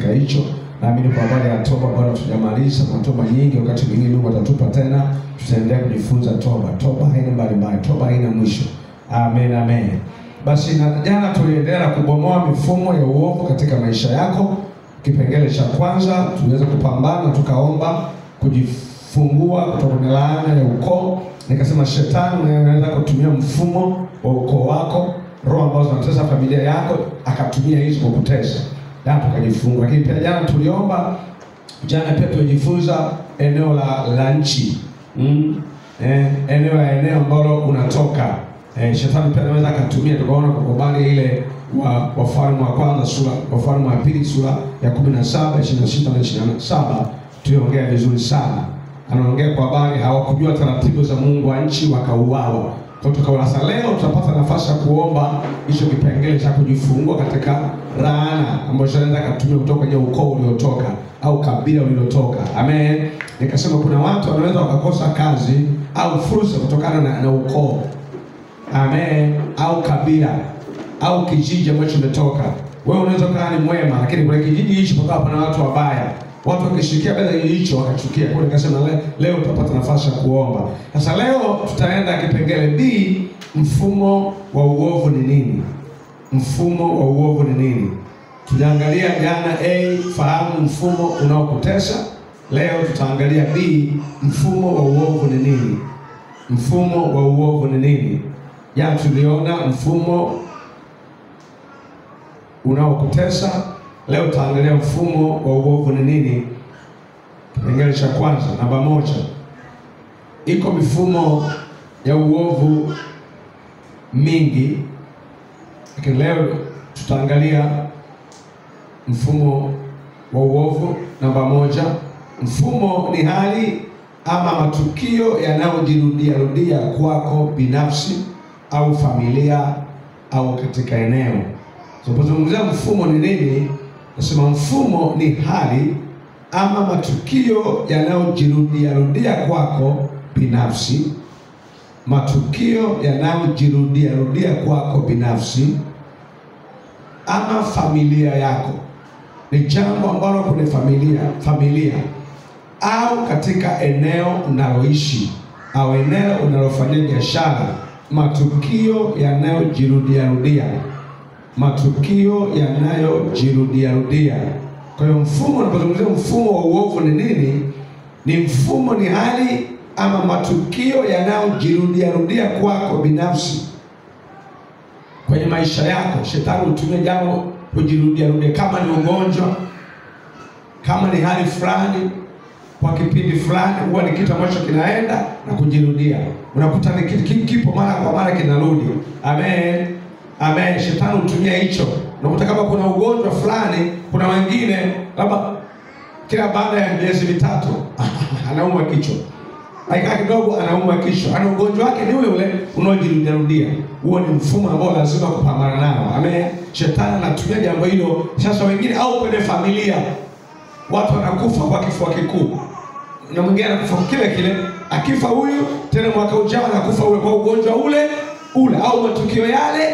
katika hicho. Naamini kwa habari ya toba bado tujamaliza, na toba nyingi wakati mwingine Mungu atatupa tena, tutaendelea kujifunza toba. Toba haina mbalimbali, toba haina mwisho. Amen, amen. Basi na jana tuliendelea kubomoa mifumo ya uovu katika maisha yako. Kipengele cha kwanza tuliweza kupambana, tukaomba kujifungua kutoka kwenye laana ya ukoo. Nikasema shetani anaweza kutumia mfumo wa ukoo wako, roho ambazo zinatesa familia yako, akatumia hizo kukutesa. Na tukajifungua. Lakini pia jana tuliomba, jana pia tulijifunza eneo la nchi. Eneo ambalo unatoka. Shetani pia anaweza akatumia, tukaona kwa habari ile Wafalme wa kwanza sura, Wafalme wa pili sura ya 17, 26 na 27 tuliongea vizuri sana. Anaongea kwa habari hawakujua taratibu za Mungu wa nchi wakauawa. Kwa tukaulasa leo tutapata nafasi ya kuomba hicho kipengele cha kujifungua katika laana ambayo anaweza kutumia kutoka kwenye ukoo uliotoka au kabila ulilotoka. Amen. Nikasema kuna watu wanaweza wakakosa kazi au fursa kutokana na ukoo. Amen. Au kabila au kijiji ambacho umetoka. Wewe unaweza kuwa ni mwema, lakini kule kijiji hicho pakawa na watu wabaya. Watu wakishikia bila hicho wakachukia. Kwa hiyo nikasema leo tutapata nafasi ya kuomba. Sasa leo tutaenda kipengele B, mfumo wa uovu ni nini? Mfumo wa uovu ni nini? Tuliangalia jana A, fahamu mfumo unaokutesa. Leo tutaangalia B, mfumo wa uovu ni nini? Mfumo wa uovu ni nini? Jana tuliona mfumo unaokutesa. Leo tutaangalia mfumo wa uovu ni nini. Kipengele cha kwanza, namba 1. Iko mifumo ya uovu mingi, lakini leo tutaangalia mfumo wa uovu namba 1. Mfumo ni hali ama matukio yanayojirudia kwako binafsi au familia au katika eneo. Tunapozungumzia mfumo ni nini? Nasema mfumo ni hali ama matukio yanayojirudia kwako binafsi. Matukio yanayojirudia kwako binafsi ama familia yako. Ni jambo ambalo kwenye familia au katika eneo unaloishi au eneo unalofanyia biashara. Matukio yanayojirudia. Matukio yanayojirudia. Kwa hiyo mfumo, unapozungumzia mfumo wa uovu ni nini? Ni mfumo ni hali ama matukio yanayojirudia kwako binafsi kwenye maisha yako. Shetani hutumia jambo kujirudia, kama ni ugonjwa, kama ni hali fulani kwa kipindi fulani, huwa ni kitu ambacho kinaenda na kujirudia. Unakuta ni kitu kipo mara kwa mara kinarudi. Amen. Amen. Shetani hutumia hicho. Unakuta kama kuna ugonjwa fulani, kuna wengine labda kila baada ya miezi mitatu anaumwa kichwa. Aikaa kidogo anaumwa kichwa. Ana ugonjwa wake ni ule unaojirudia. Huo ni mfumo ambao lazima kupambana nao. Amen. Shetani anatumia jambo hilo. Sasa wengine au kwenye familia watu wanakufa kwa kifua kikuu. Na mwingine anakufa kile akifa huyu tena mwaka ujao anakufa ule kwa ugonjwa ule au matukio yale.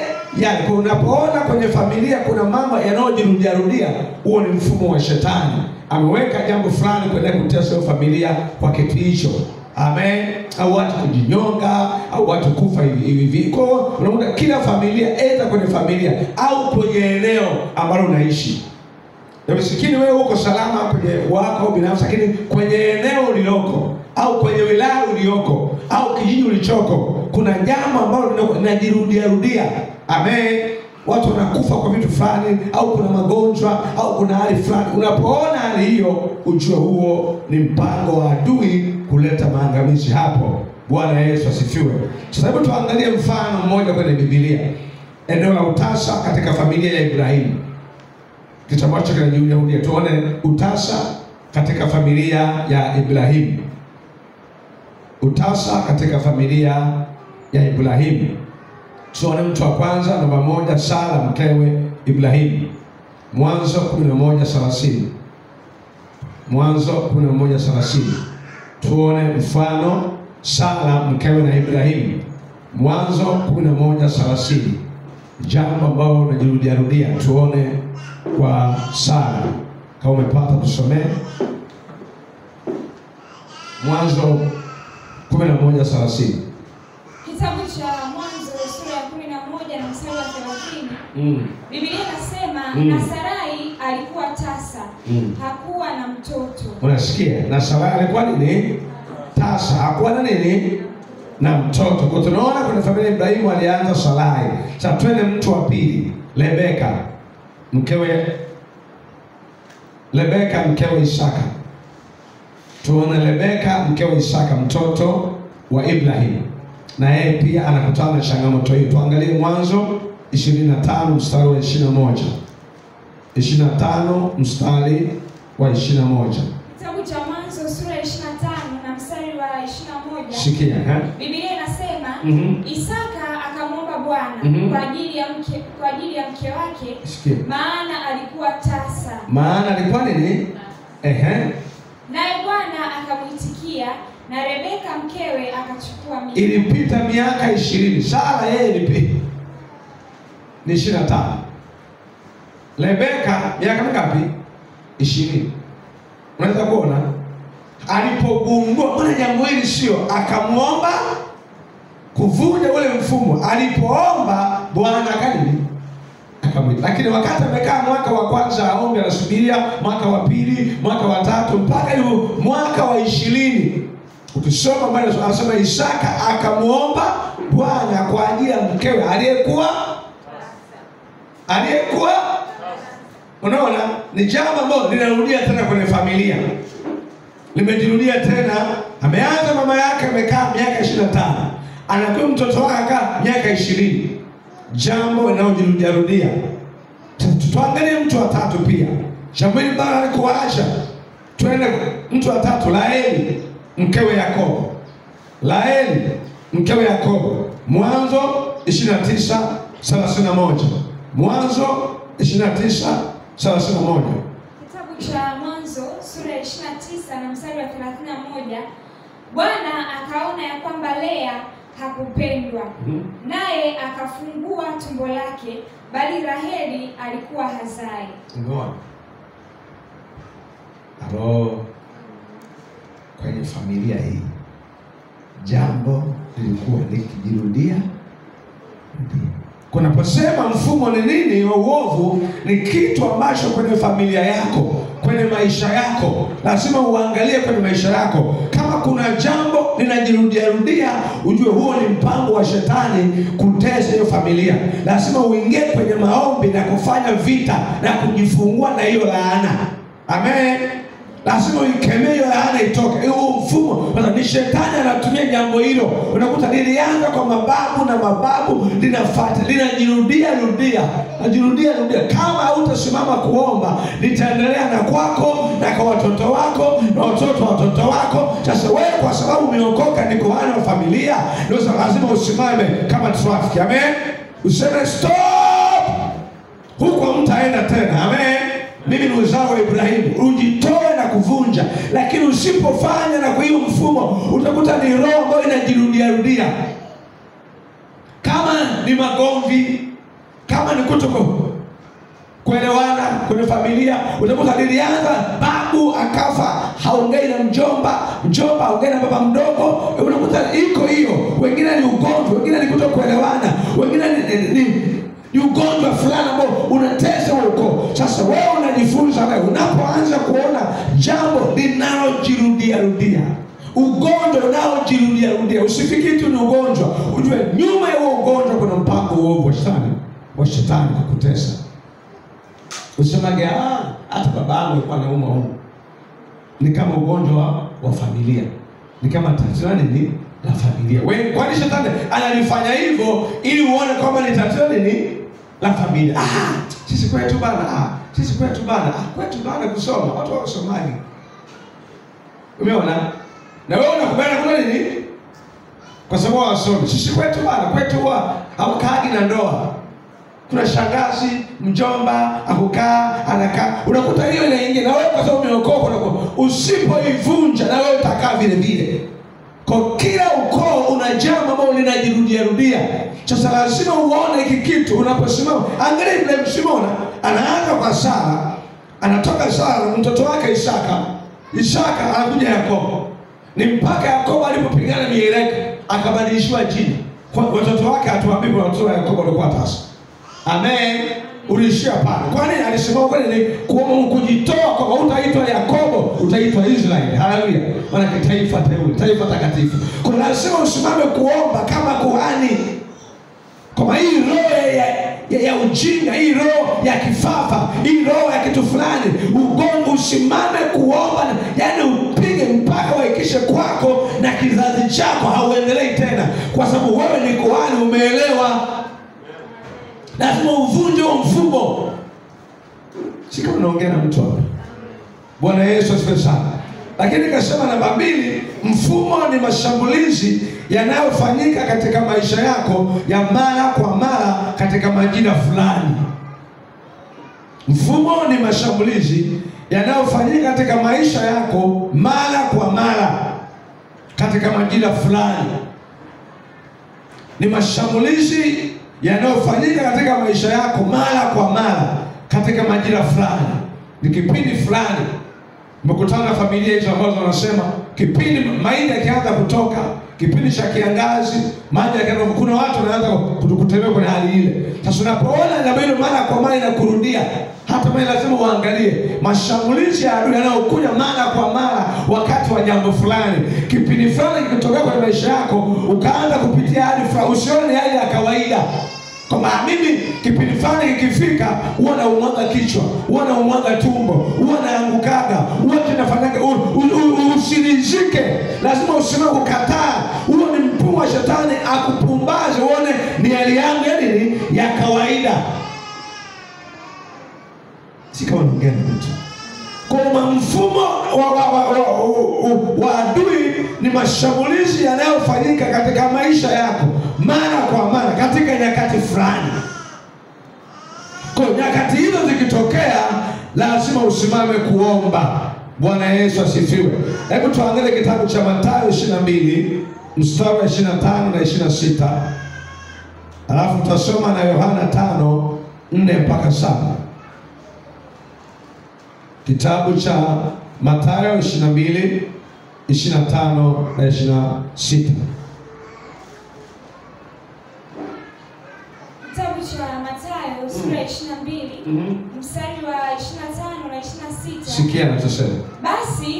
Kwa unapoona kwenye familia kuna mambo yanayojirudia, huo ni mfumo wa shetani. Ameweka jambo fulani kwenye kutesa familia kwa kitu hicho. Amen. Au watu kujinyonga au watu kufa hivi. Kwa hiyo unaona kila familia, aidha kwenye familia au kwenye eneo ambalo unaishi. Na msikini wewe uko salama kwenye wako binafsi, lakini kwenye eneo uliloko au kwenye wilaya ulioko au kijiji ulichoko kuna jambo ambalo linajirudia. Amen. Watu wanakufa kwa vitu fulani au kuna magonjwa au kuna hali fulani. Unapoona hali hiyo, ujue huo ni mpango wa adui kuleta maangamizi hapo. Bwana Yesu asifiwe. Sasa hebu tuangalie mfano mmoja kwenye Biblia. Eneo la utasa katika familia ya Ibrahimu. Kitu ambacho kinajirudia. Tuone utasa katika familia ya Ibrahimu. Utasa katika familia ya Ibrahimu. Tuone mtu wa kwanza, namba 1, Sara mkewe Ibrahimu. Mwanzo 11:30. Mwanzo 11:30. Tuone mfano Sara mkewe na Ibrahimu. Mwanzo 11:30. Jambo ambalo linajirudia. Tuone kwa Sara Kama umepata tusomee Mwanzo 11:30. Kitabu cha Mwanzo sura ya 11 na mstari wa 30. Biblia inasema na Sarai alikuwa tasa, hakuwa na mtoto. Unasikia? Na Sarai alikuwa nini? Tasa, hakuwa na nini? Na mtoto. Kwa tunaona kwenye familia Ibrahimu alianza Sarai. Sasa twende mtu wa pili, Rebeka mkewe Isaka. Tuone Rebeka mkewe Isaka, mtoto wa Ibrahim, na yeye pia anakutana na changamoto hii. Tuangalie Mwanzo 25 mstari wa 21. 25 mstari wa 21. Kitabu cha Mwanzo sura ya 25 na mstari wa 21. Sikia, Biblia inasema Isaka akamwomba Bwana kwa ajili ya mke wake. Sikia. Maana alikuwa tasa. Maana alikuwa nini? Naye Bwana akamuitikia, na Rebeka mkewe akachukua mimba. Ilipita miaka 20. Sara yeye ni 25. Rebeka miaka mingapi? 20. Unaweza kuona alipogundua mbona jambo hili sio, akamuomba kuvunja ule mfumo. Alipoomba Bwana akamwita. Lakini wakati amekaa mwaka wa kwanza aombe, anasubiria mwaka wa pili, mwaka wa tatu, mpaka mwaka wa 20. Ukisoma mbele anasema Isaka akamuomba Bwana kwa ajili ya mkewe aliyekuwa. Unaona, ni jambo ambalo linarudia tena kwenye familia. Limejirudia tena. Ameanza mama yake amekaa miaka 25. Anakuwa mtoto wake akaa miaka 20. Jambo linalojirudia. Tuangalie mtu wa tatu pia. Jambo hili bado alikuacha. Twende mtu wa tatu, Raheli mkewe Yakobo. Raheli mkewe Yakobo. Mwanzo 29:31. Mwanzo 29:31. Kitabu cha Mwanzo sura ya 29 na mstari wa 31. Bwana akaona ya kwamba Lea hakupendwa, naye akafungua tumbo lake, bali Raheli alikuwa hazai. Kwenye familia hii jambo lilikuwa likijirudia. Kunaposema mfumo ni nini wa uovu, ni kitu ambacho kwenye familia yako, kwenye maisha yako, lazima uangalie kwenye maisha yako. Kama kuna jambo linajirudia, ujue huo ni mpango wa shetani kutesa hiyo familia. Lazima uingie kwenye maombi na kufanya vita na kujifungua na hiyo laana. Amen. Lazima uikemee hiyo laana itoke. Huo mfumo ni shetani anatumia jambo hilo. Unakuta lilianza kwa mababu na mababu, linafuata, linajirudia. Kama hutasimama kuomba, litaendelea na kwako na kwa watoto wako na watoto wa watoto wako. Sasa wewe kwa sababu umeokoka, ni kuhani wa familia, ndio lazima usimame kama trafiki. Amen. Useme stop. Huko mtaenda tena. Amen. Mimi ni uzao wa Ibrahimu. Ujitoe na kuvunja. Lakini usipofanya na kwa hiyo mfumo, utakuta ni roho ambayo inajirudia. Kama ni magomvi, kama ni kuelewana kwenye familia, utakuta lilianza babu akafa, haongei na mjomba haongei na baba mdogo. Unakuta iko hiyo. Wengine ni ugonjwa, wengine ni kutokuelewana, wengine ni ugonjwa fulani ambao unatesa huko. Sasa wewe unajifunza, wewe unapoanza kuona jambo linalojirudia, ugonjwa unaojirudia, usifikiri tu ni ugonjwa. Ujue nyuma ya huo ugonjwa kuna mpango uovu wa shetani kukutesa. Usemage hata babangu alikuwa anauma huko. Ni kama ugonjwa wa familia. Ni kama tatizo nini la familia. Wewe kwani shetani analifanya hivyo ili uone kwamba ni tatizo nini la familia. Sisi kwetu bana kusoma, watu wasomaji. Umeona? Na wewe unakubali kuna nini? Kwa sababu wasomi. Sisi kwetu hawakaagi na ndoa. Kuna shangazi, mjomba, akukaa, anakaa. Unakuta hiyo inaingia. Na wewe kwa sababu umeokoka, usipoivunja na wewe utakaa vile. Kwa kila ukoo una jambo ambalo linajirudia. Sasa lazima uone hiki kitu unaposimama. Angalia Ibrahim, Simona anaanza kwa Sara, anatoka Sara na mtoto wake Isaka anakuja Yakobo. Ni mpaka Yakobo alipopigana mieleka akabadilishiwa jina. Kwa watoto wake hatuambiwi watoto wa Yakobo walikuwa tasa. Amen. Ulishia pale. Kwa nini alisema kweli ni kujitoa kwa utaitwa Yakobo, utaitwa Israeli. Haleluya. Maana taifa teule, taifa takatifu. Kwa lazima usimame kuomba kama kuhani. Kwa hii roho ya ujinga, hii roho ya kifafa, hii roho ya kitu fulani, ugongo, usimame kuomba, yani upige mpaka waikishe kwako na kizazi chako hauendelei tena, kwa sababu wewe ni kuhani, umeelewa. Lazima uvunje mfumo. Sika unaongea na mtu hapa. Bwana Yesu asifiwe sana. Lakini kasema namba 2, mfumo ni mashambulizi yanayofanyika katika maisha yako ya mara kwa mara katika majira fulani. Mfumo ni mashambulizi yanayofanyika katika maisha yako mara kwa mara katika majira fulani. Ni mashambulizi yanayofanyika katika maisha yako mara kwa mara katika majira fulani. Ni kipindi fulani. Mmekutana na familia hizo ambazo wanasema kipindi mahindi yakianza kutoka, kipindi cha kiangazi, maji yakianza, kuna watu wanaanza kutembea kwenye hali ile. Sasa unapoona jambo hilo mara kwa mara inakurudia, hata mimi lazima uangalie mashambulizi ya adui yanayokuja mara kwa mara wakati wa jambo fulani. Kipindi fulani kikitokea kwenye maisha yako, ukaanza kupitia hali fulani, usione hali ya kawaida. Kama mimi kipindi fulani kikifika, huwa na umwaga kichwa, huwa na umwaga tumbo, huwa naangukaga, huwa tunafanyaga, usirizike. Lazima usimame kukataa. Huo ni mpumo wa shetani akupumbaze uone ni hali yangu ya nini ya kawaida. Si kama unaongea na mtu. Kwa mfumo wa adui ni mashambulizi yanayofanyika katika maisha yako mara kwa mara katika nyakati fulani. Kwa nyakati hizo zikitokea, lazima usimame kuomba. Bwana Yesu asifiwe. Hebu tuangalie kitabu cha Mathayo 22 mstari wa 25 na 26. Alafu tutasoma na Yohana 5:4 mpaka 7. Kitabu cha Mathayo 22, 25 na 26. Kitabu cha Mathayo sura ya 22 mstari wa 25 na 26. Sikia anachosema. Basi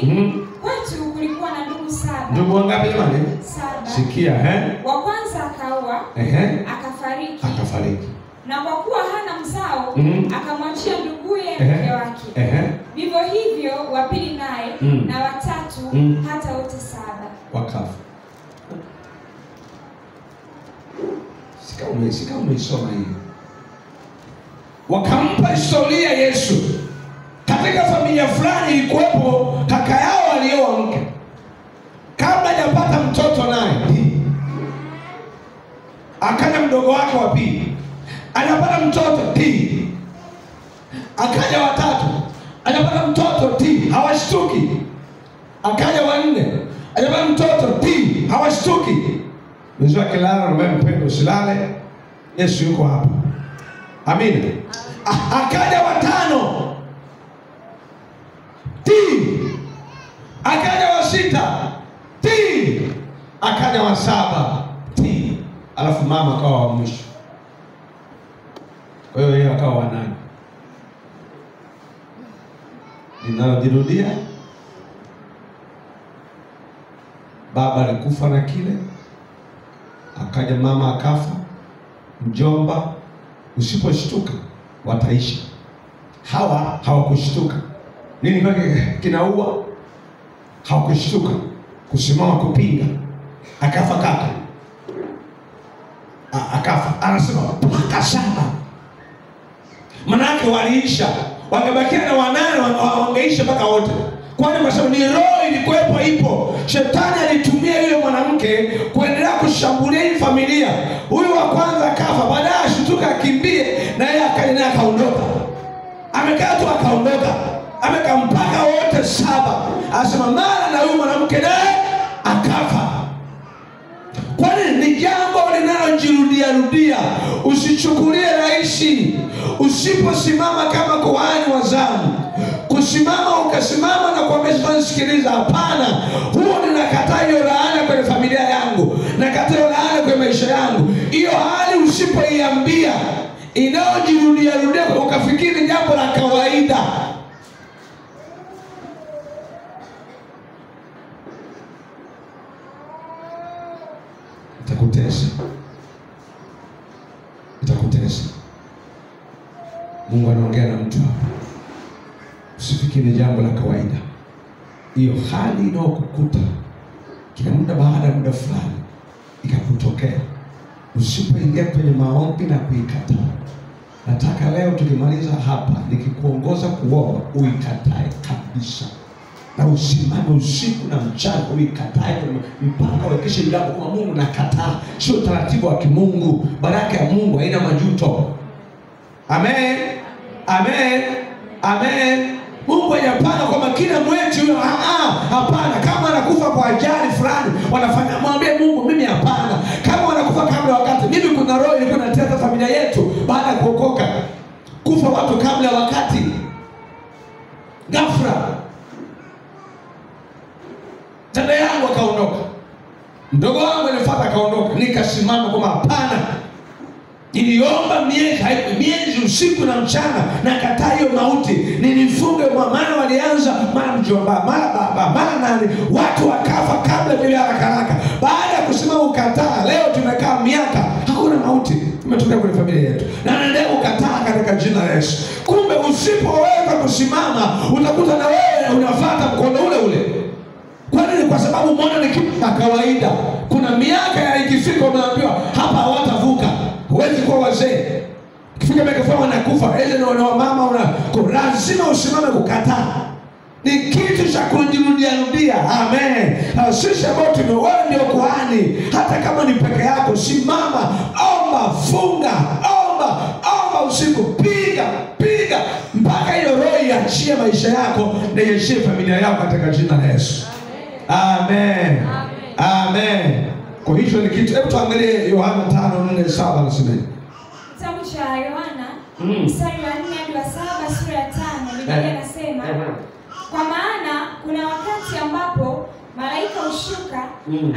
kwetu kulikuwa na ndugu 7. Ndugu wangapi jamani? 7. Sikia Wa kwanza akaoa, akafariki. Na kwa kuwa hana mzao, akamwachia nduguye mke wake. Vivyo hivyo wa pili naye, na wa tatu, hata wote 7 wakafa. Sika umeisoma hiyo. Wakampa historia Yesu. Katika familia fulani ilikuwepo kaka yao alioa mke. Kabla hajapata mtoto naye, akaja mdogo wake wa pili. Anapata mtoto akaja wa 3, anapata mtoto hawashtuki. Akaja wa 4, anapata mtoto hawashtuki. Mzee wake lala, na mpendo usilale, Yesu yuko hapa. Amina. Akaja wa 5, akaja wa 6, akaja wa 7, alafu mama akawa wa mwisho. Kwa hiyo yeye akawa wa 8. Ninalojirudia, baba alikufa na kile, akaja mama akafa, mjomba. Usiposhtuka wataisha. Hawa hawakushtuka. Nini kwake kinaua? Hawakushtuka kusimama kupinga. Akafa kaka, akafa. Anasema mpaka 7. Manake waliisha. Wangebakia na 8, wangeisha mpaka wote. Kwani kwa sababu ni roho ilikuwepo ipo. Shetani alitumia yule mwanamke kuendelea kushambulia hii familia. Huyu wa kwanza akafa, baadaye ashtuka akimbie, na yeye akaenda akaondoka. Amekaa tu akaondoka. Amekaa mpaka wote 7. Anasema mara na huyu mwanamke naye akafa. Kwani ni jambo linalojirudia. Usichukulie rahisi. Usiposimama kama kuhani wa zamu, sikiliza, hapana, huo ninakataa hiyo laana kwenye familia yangu, nakataa hiyo laana kwenye maisha yangu. Hiyo hali usipoiambia, inayojirudia rudia ukafikiri jambo la kawaida, itakutesa. Mungu anaongea na mtu hapa. Usifikiri jambo la kawaida. Hiyo hali inayokukuta kila muda baada ya muda fulani ikakutokea, usipoingia kwenye maombi na kuikataa. Nataka leo tukimaliza hapa nikikuongoza kuomba uikatae kabisa. Na usimame usiku na mchana uikatae mpaka uhakikishe jambo kwa Mungu nakataa. Sio taratibu wa kimungu. Baraka ya Mungu haina majuto. Amen. Amen. Amen. Mungu hajapanga kwamba kila mwezi huyo, hapana. Kama anakufa kwa ajali fulani, wanafanya mwambie Mungu, mimi hapana. Kama wanakufa kabla wakati, mimi kuna roho ilikuwa inatesa familia yetu baada ya kuokoka. Kufa watu kabla wakati. Ghafla. Dada yangu akaondoka. Mdogo wangu alifuata akaondoka. Nikasimama kama hapana. Niliomba miezi usiku na mchana, na kataa hiyo mauti. Nilifunga maana walianza mara mjomba, mara baba, mara nani, watu wakafa kabla bila haraka. Baada ya kusimama ukataa, leo tumekaa miaka hakuna mauti imetokea kwenye familia yetu. Na naendelea kukataa katika jina la Yesu. Kumbe usipoweza kusimama, utakuta na wewe unafuata mkono ule ule. Kwa nini? Kwa sababu mbona ni kitu cha kawaida. Kuna miaka ya ikifika unaambiwa hapa hawatavuka. Huwezi kuwa wazee. Ukifika miaka fulani wanakufa. Eze na mama lazima usimame kukataa. Ni kitu cha kujirudia. Amen. Na sisi ambao wewe ndio kuhani, hata kama ni peke yako, simama, omba, funga, omba usiku, piga mpaka hiyo roho iachie maisha yako na iachie familia yako katika jina la Yesu. Amen. Amen. Kwa hiyo ni kitu. Hebu tuangalie Yohana 5:4-7 anasema. Kitabu cha Yohana mstari wa 4 hadi wa 7 sura ya 5, Biblia inasema, kwa maana kuna wakati ambapo malaika hushuka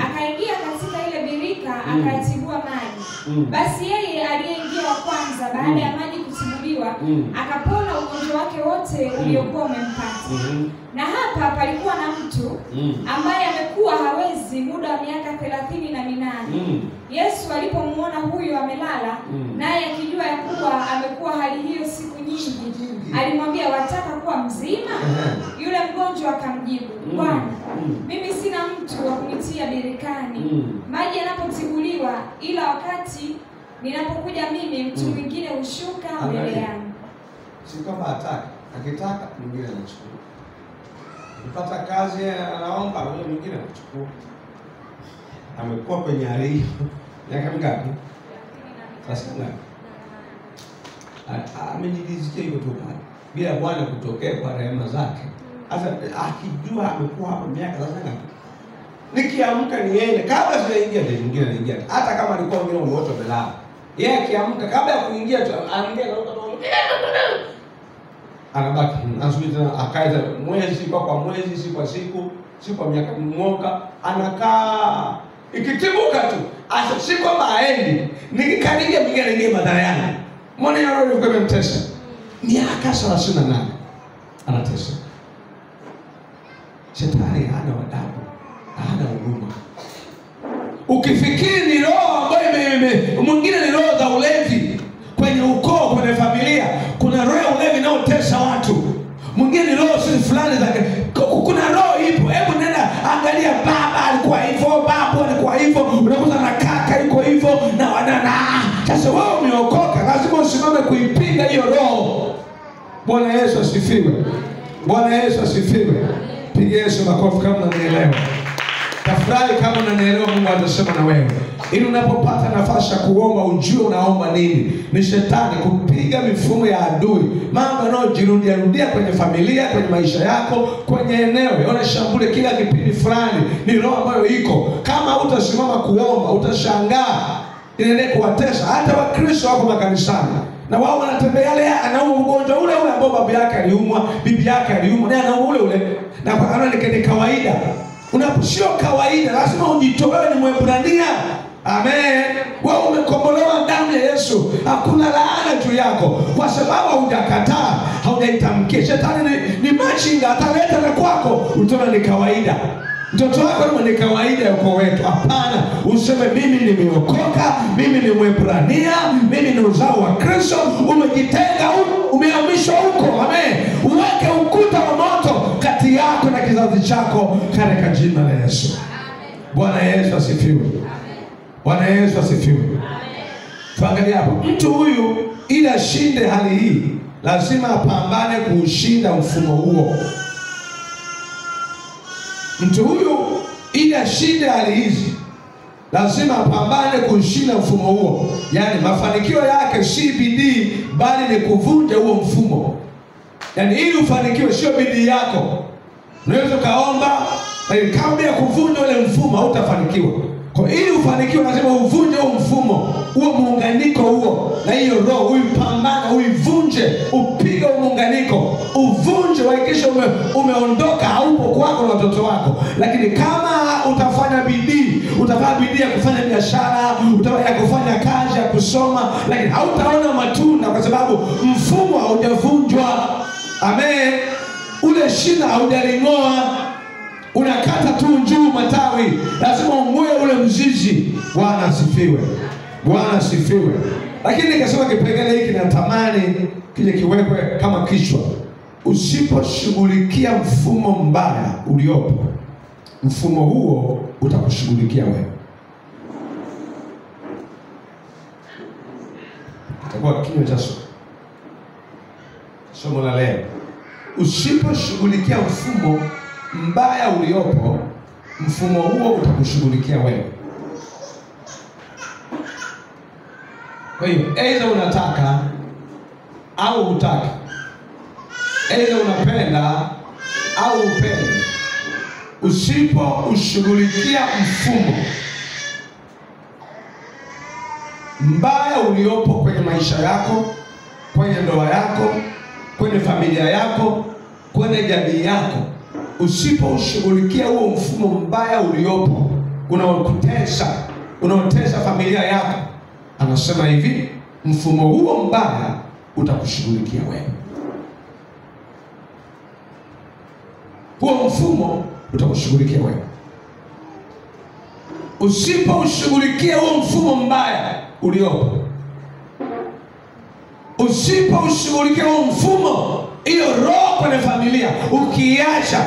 akaingia katika ile birika akayatibua maji. Basi yeye aliyeingia wa kwanza baada ya maji kutibuliwa akapona ugonjwa wake wote uliokuwa umempata. Na hapa palikuwa na mtu ambaye amekuwa hawezi muda wa miaka 38. Yesu alipomuona huyo amelala, naye akijua ya kuwa amekuwa hali hiyo siku nyingi, alimwambia, wataka kuwa mzima? Yule mgonjwa akamjibu, Bwana, mimi sina mtu wa kunitia birikani maji yanapotibuliwa, ila wakati ninapokuja mimi mtu mwingine hushuka mbele yangu. Si kama akitaka mwingine anachukua. Ukipata kazi anaomba yule mwingine anachukua. Amekuwa kwenye hali hiyo miaka mingapi? Sasa ngapi? Amejidizia hivyo tu pale bila Bwana kutokea kwa rehema zake. Sasa akijua amekuwa hapo miaka sasa ngapi? Nikiamka niende kabla sijaingia ndio mwingine anaingia. Hata kama alikuwa mwingine wote wamelala. Yeye akiamka kabla ya kuingia tu anaingia na anabaki anasubiri tena akaita mwezi kwa mwezi, siku kwa siku, siku kwa miaka, mwaka anakaa. Ikitibuka tu asa si kwamba aendi, nikikaribia mwingine anaingia madhara yangu. Mbona yeye alikuwa amemtesa miaka 38 anatesa. Shetani hana adabu, hana huruma. Ukifikiri ni roho ambayo mwingine ni roho za ulevi kwenye ukoo, kwenye familia, kuna roho ya ulevi inayotesa watu. Mwingine ni roho fulani zake. Kuna roho ipo. Hebu nenda angalia, baba alikuwa hivyo, babu alikuwa hivyo, unakuta na kaka yuko hivyo na wanana. Sasa wewe umeokoka, lazima usimame kuipinga hiyo roho. Bwana Yesu asifiwe. Bwana Yesu asifiwe. Piga Yesu makofi kama unanielewa. Tafurahi kama unanielewa. Mungu atasema na wewe. Ili unapopata nafasi ya kuomba ujue unaomba nini. Ni shetani kupiga mifumo ya adui. Mambo yanayojirudia kwenye familia, kwenye maisha yako, kwenye eneo. Yona shambule kila kipindi fulani. Ni roho ambayo iko. Kama utasimama kuomba, utashangaa inaendelea kuwatesa. Hata Wakristo wako makanisani. na wao wanatembea lea, anaumwa ugonjwa ule ule ambao babu yake aliumwa, bibi yake aliumwa, naye anaumwa ule ule, na kwa maana ni kawaida. Unaposio kawaida, lazima ujitoe, ni Mwebrania. Amen. Wewe umekombolewa damu ya Yesu. Hakuna laana juu yako, kwa sababu hujakataa, haujaitamkia. Shetani ni machinga, ataleta na kwako, utaona ni kawaida. Mtoto wako ni kawaida ya ukoo wetu. Hapana, useme mimi nimeokoka, mimi ni Mwebrania, mimi ni uzao wa Kristo. Umejitenga, umehamishwa huko. Amen. Uweke ukuta wa moto kati yako na kizazi chako katika jina la Yesu. Bwana Yesu asifiwe. Bwana Yesu asifiwe. Tuangalie hapo. Mtu huyu ili ashinde hali hii, lazima apambane kuushinda mfumo huo. Mtu huyu ili ashinde hali hizi, lazima apambane kushinda mfumo huo. Yaani mafanikio yake si bidii, bali ni kuvunja huo mfumo. Yaani ili ufanikiwe sio bidii yako. Unaweza kaomba, lakini kabla ya kuvunja ule mfumo hautafanikiwa. Kwa ili ufanikiwe lazima uvunje huo mfumo, huo muunganiko huo, na hiyo roho uipambane, uivunje, upige huo muunganiko, uvunje, hakikisha umeondoka, haupo kwako na watoto wako. Lakini kama utafanya bidii ya kufanya biashara, utafanya kufanya kazi, ya kusoma, lakini hautaona matunda kwa sababu mfumo haujavunjwa. Amen. Ule shina haujaling'oa, unakata tu njuu matawi, lazima ung'oe ule mzizi. Bwana asifiwe. Bwana asifiwe. Lakini nikasema kipengele hiki natamani kile kiwekwe kama kichwa: usiposhughulikia mfumo mbaya uliopo, mfumo huo utakushughulikia wewe. Itakuwa kinywa cha somo la leo. Usiposhughulikia mfumo mbaya uliopo, mfumo huo utakushughulikia wewe. Kwa hiyo aidha unataka au hutaki, aidha unapenda au upendi, usiposhughulikia mfumo mbaya uliopo kwenye maisha yako, kwenye ndoa yako, kwenye familia yako, kwenye jamii yako, usiposhughulikia huo mfumo mbaya uliopo unaotesa familia yako, anasema hivi, mfumo huo mbaya utakushughulikia wewe. Huo mfumo utakushughulikia wewe. Usiposhughulikia huo mfumo mbaya uliopo, usiposhughulikia huo mfumo, hiyo roho kwenye familia, ukiacha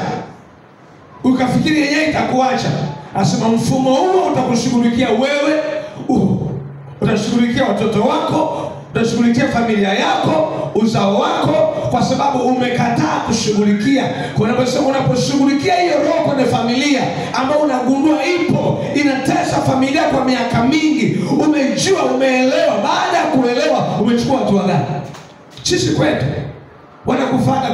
ukafikiri yenyewe itakuacha, asema mfumo huo utakushughulikia wewe. Utashughulikia watoto wako, utashughulikia familia yako, uzao wako, kwa sababu umekataa kushughulikia. Unaposhughulikia hiyo roho kwenye familia ambayo unagundua ipo inatesa familia kwa miaka mingi, umejua, umeelewa, baada ya kuelewa umechukua hatua gani? Sisi kwetu wanakufanya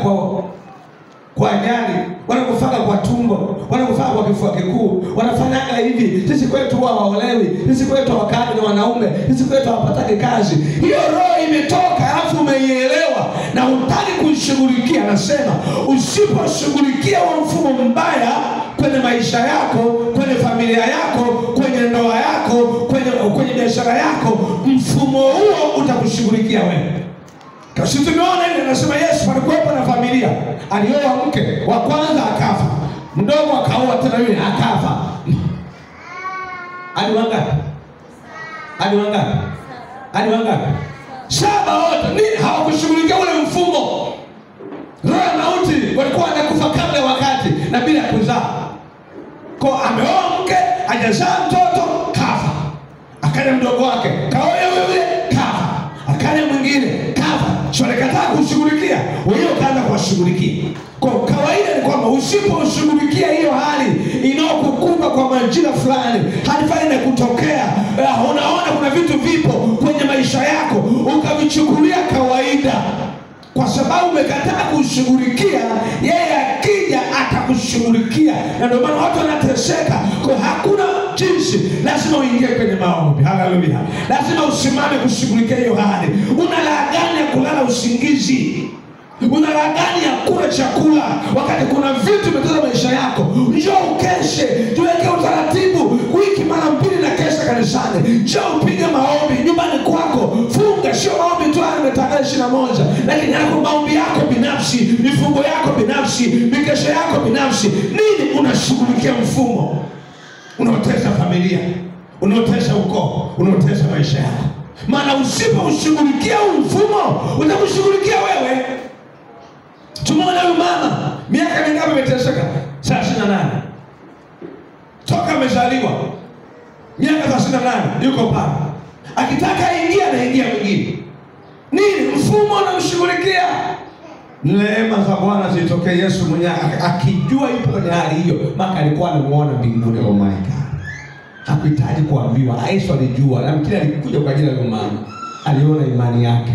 kwa ajali, wanakufanya kwa tumbo, wanakufanya kwa kifua kikuu, wanafanyanga hivi. Sisi kwetu huwa waolewi, sisi kwetu hawakani na wanaume, sisi kwetu hawapataki kazi. Hiyo roho imetoka, alafu umeielewa na hutaki kuishughulikia. Nasema usiposhughulikia huo mfumo mbaya kwenye maisha yako, kwenye familia yako, kwenye ndoa yako, kwenye biashara yako, mfumo huo utakushughulikia wewe. Kasi tumeona ile, nasema Yesu alikuwepo na familia, alioa mke wa kwanza akafa, mdogo akaoa tena yule akafa. Hadi wangapi? 7 wote. Ni hawakushughulikia ule mfumo. Roho ya mauti walikuwa wanakufa kabla wakati na bila kuzaa. Kwa ameoa mke, hajazaa mtoto, kafa. Akaja mdogo wake, kaoa yule, kafa. Akaja mwingine, kafa. Walikataa kushughulikia, wewe ukaanza kuwashughulikia. Kwa kawaida ni kwamba usiposhughulikia hiyo hali inayokukumba kwa majira fulani, hadi fulani kutokea, unaona kuna vitu vipo kwenye maisha yako ukavichukulia kawaida, kwa sababu umekataa kushughulikia. Yeye akija atakushughulikia, na ndio maana watu wanateseka. Kwa hakuna jinsi usingizi, lazima uingie kwenye maombi. Haleluya. Lazima usimame kushughulikia hiyo hali. Una raha gani ya kulala usingizi? Una raha gani ya kula chakula wakati kuna vitu vimeteza maisha yako? Njoo ukeshe, tuweke utaratibu wiki mara 2 na kesha kanisani. Njoo upige maombi nyumbani kwako. Funga, sio maombi tu yametangaza 21, lakini yako maombi yako binafsi, mifungo yako binafsi, mikesha yako binafsi. Nini unashughulikia? Mfumo unaotesa familia, unaotesa ukoo, unaotesa maisha yako. Maana usiposhughulikia huu mfumo, utakushughulikia wewe. Tumeona huyu mama miaka mingapi ameteseka? 38. Toka amezaliwa miaka 38 yuko pale. Akitaka ingia na ingia mwingine. Nini? Mfumo unamshughulikia. Neema za Bwana zitokee. Yesu mwenyewe akijua ipo kwenye hali hiyo, maka alikuwa anamuona mbinguni. Oh my God. Hakuhitaji kuambiwa. Yesu alijua. Na mkile alikuja kwa ajili ya mama. Aliona imani yake.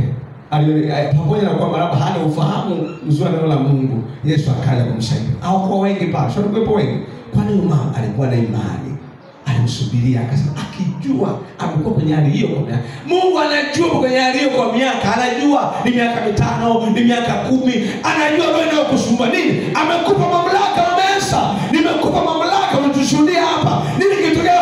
Pamoja na kwamba labda hana ufahamu mzuri wa neno la Mungu, Yesu akaja kumsaidia. Au kwa wengi pale, sio kwa wengi. Kwani huyu mama alikuwa na imani. Alimsubiria akasema akijua amekuwa kwenye hali hiyo kwa miaka. Mungu anajua kwenye hali hiyo kwa miaka, anajua ni miaka 5, ni miaka 10, anajua wewe ndio kusumbua nini. Amekupa mamlaka Mesa. Nimekupa mamlaka, unatushuhudia hapa. Nini kitokea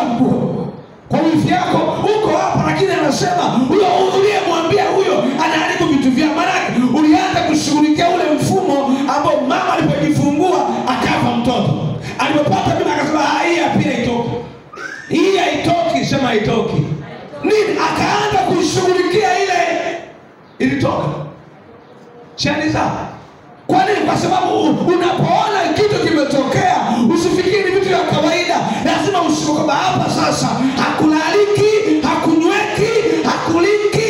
kwa wifi yako uko hapa, lakini anasema huyo uliyemwambia huyo anaharibu vitu vya maraki. Ulianza kushughulikia ule mfumo ambao mama alipojifungua akafa mtoto. Alipopata mimi akasema hii pia itoki. Hii haitoki, sema haitoki. Nini? Akaanza kushughulikia ile ilitoka. Shaniza. Kwa nini? Kwa sababu unapoona kitu kimetokea, usifikiri vitu vya kawaida. Lazima usipokuwa hapa sasa, hakulaliki, hakunyweki, hakuliki,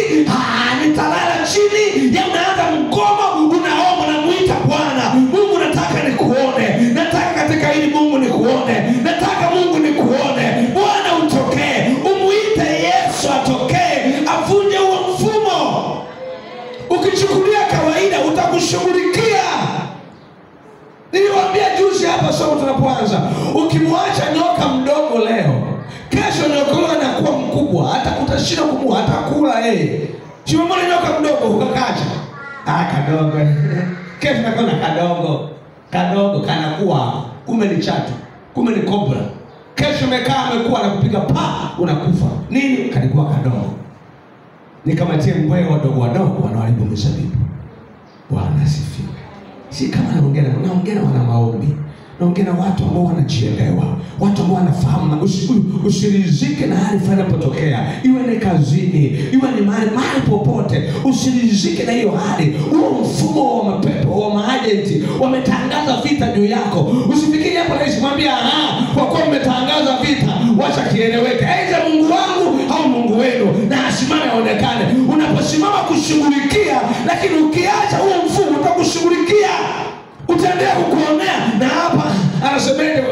nitalala chini. Ya unaanza mgomo, unaomba na muita Bwana. Mungu nataka nikuone. Nataka katika hili Mungu nikuone. Nataka Mungu nikuone. Bwana utokee. Umuite Yesu atokee. Avunje huo mfumo. Ukichukulia kawaida utakushughulikia. Niliwaambia juzi hapa somo tunapoanza, ukimwacha nyoka mdogo leo, kesho nyoka yule anakuwa mkubwa, hata utashinda kumua, atakula yeye. Sio mbona nyoka mdogo ukakacha. Kadogo. Kesho nakuwa kadogo kanakuwa, kumbe ni chatu, kumbe ni cobra. Kesho umekaa amekuwa anakupiga unakufa. Nini? Kalikuwa kadogo. Nikamatie mbweha wadogo wanaharibu mzabibu. Bwana asifiwe. Si kama naongea na wana maombi. Naongea na watu ambao wanajielewa, watu ambao wanafahamu. Usirizike na hali fulani inapotokea, iwe ni kazini, iwe ni mahali popote. Usirizike na hiyo hali. Huo mfumo wa mapepo, wa maagenti wametangaza vita juu yako. Usifikiri hapo rais mwambia kwa kuwa umetangaza vita, wacha kieleweke. Aidha Mungu wangu au Mungu wenu, na asimame aonekane. Unaposimama kushughulikia, lakini ukiacha huo mfumo utakushughulikia. Utaendelea kukuonea. Na hapa anasemea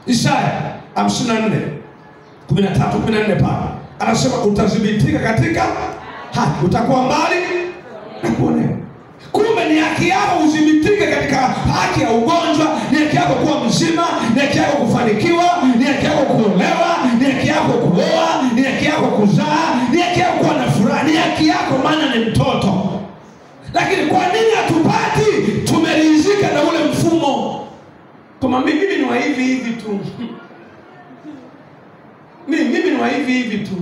Isaya 54:13-14 pale. Anasema utadhibitika katika haki, utakuwa mbali na kuonea. Kumbe ni haki yako udhibitike katika haki ya ugonjwa, ni haki yako kuwa mzima, ni haki yako kufanikiwa, ni haki yako kuolewa, ni haki yako kuoa, ni haki yako kuzaa, ni haki yako kuwa na furaha, ni haki yako maana ni mtoto. Lakini kwa nini hatupati? Tumeridhika na ule mfumo. Kama mimi ni wa hivi tu. Mimi ni wa hivi tu.